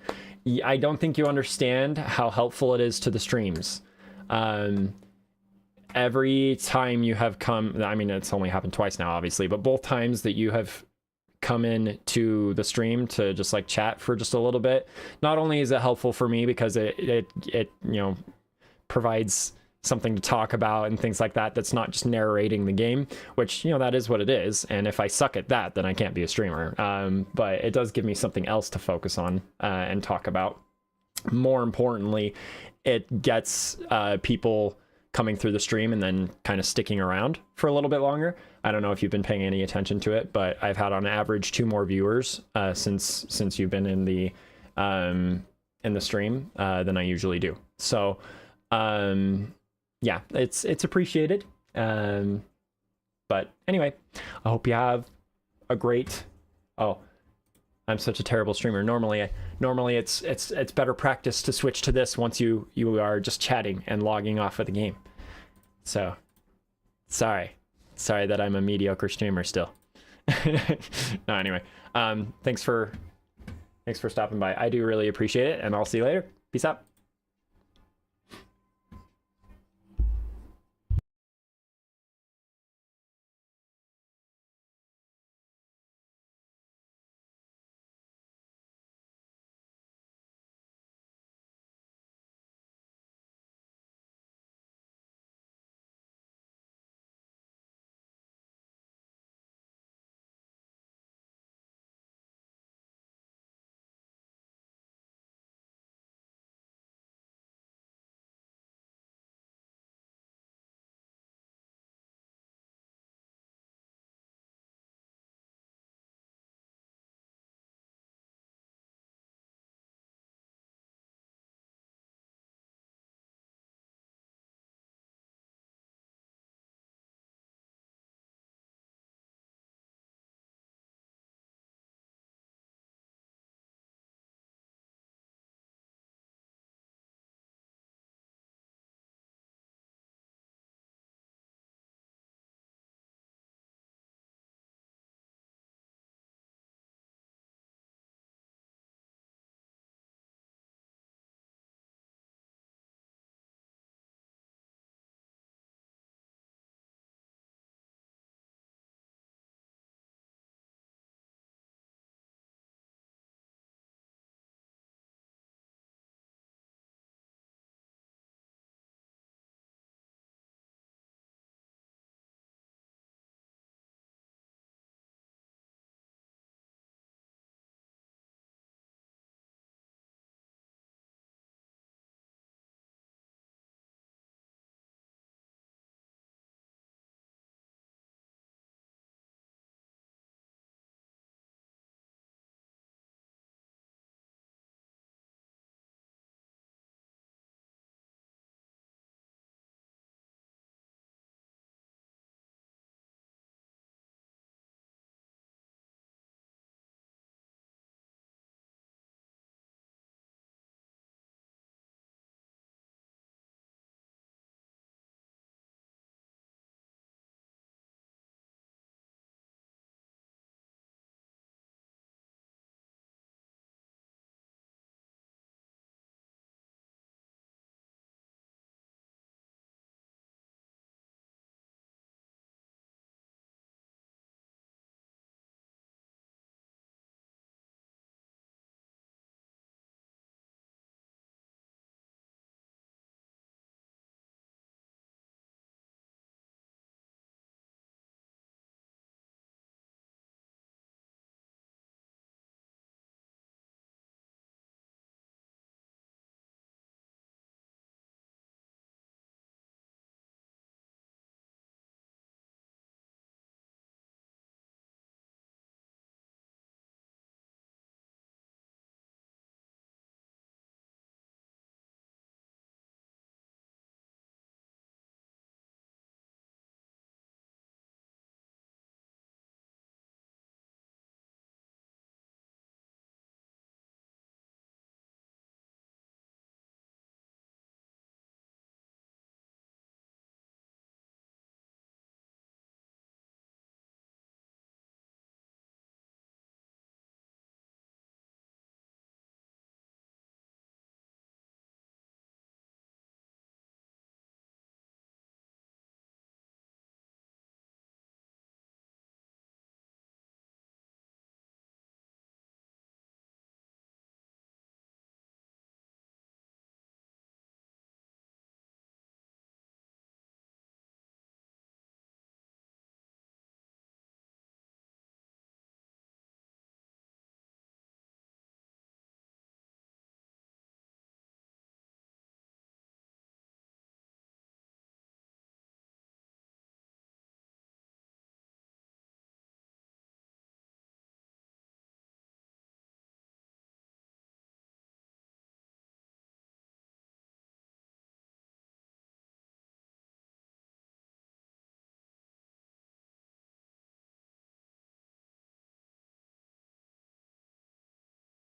I don't think you understand how helpful it is to the streams. Every time you have come, I mean, it's only happened twice now, obviously, but both times that you have come in to the stream to just like chat for just a little bit, not only is it helpful for me because it you know, provides something to talk about and things like that, that's not just narrating the game, which, you know, that is what it is, and if I suck at that, then I can't be a streamer. But it does give me something else to focus on and talk about. More importantly, it gets people coming through the stream and then kind of sticking around for a little bit longer. I don't know if you've been paying any attention to it, but I've had on average 2 more viewers since you've been in the stream than I usually do. So yeah, it's appreciated. But anyway, I hope you have a great, oh, I'm such a terrible streamer. Normally it's better practice to switch to this once you are just chatting and logging off of the game. So sorry that I'm a mediocre streamer still. No, anyway, thanks for stopping by. I do really appreciate it, and I'll see you later. Peace out.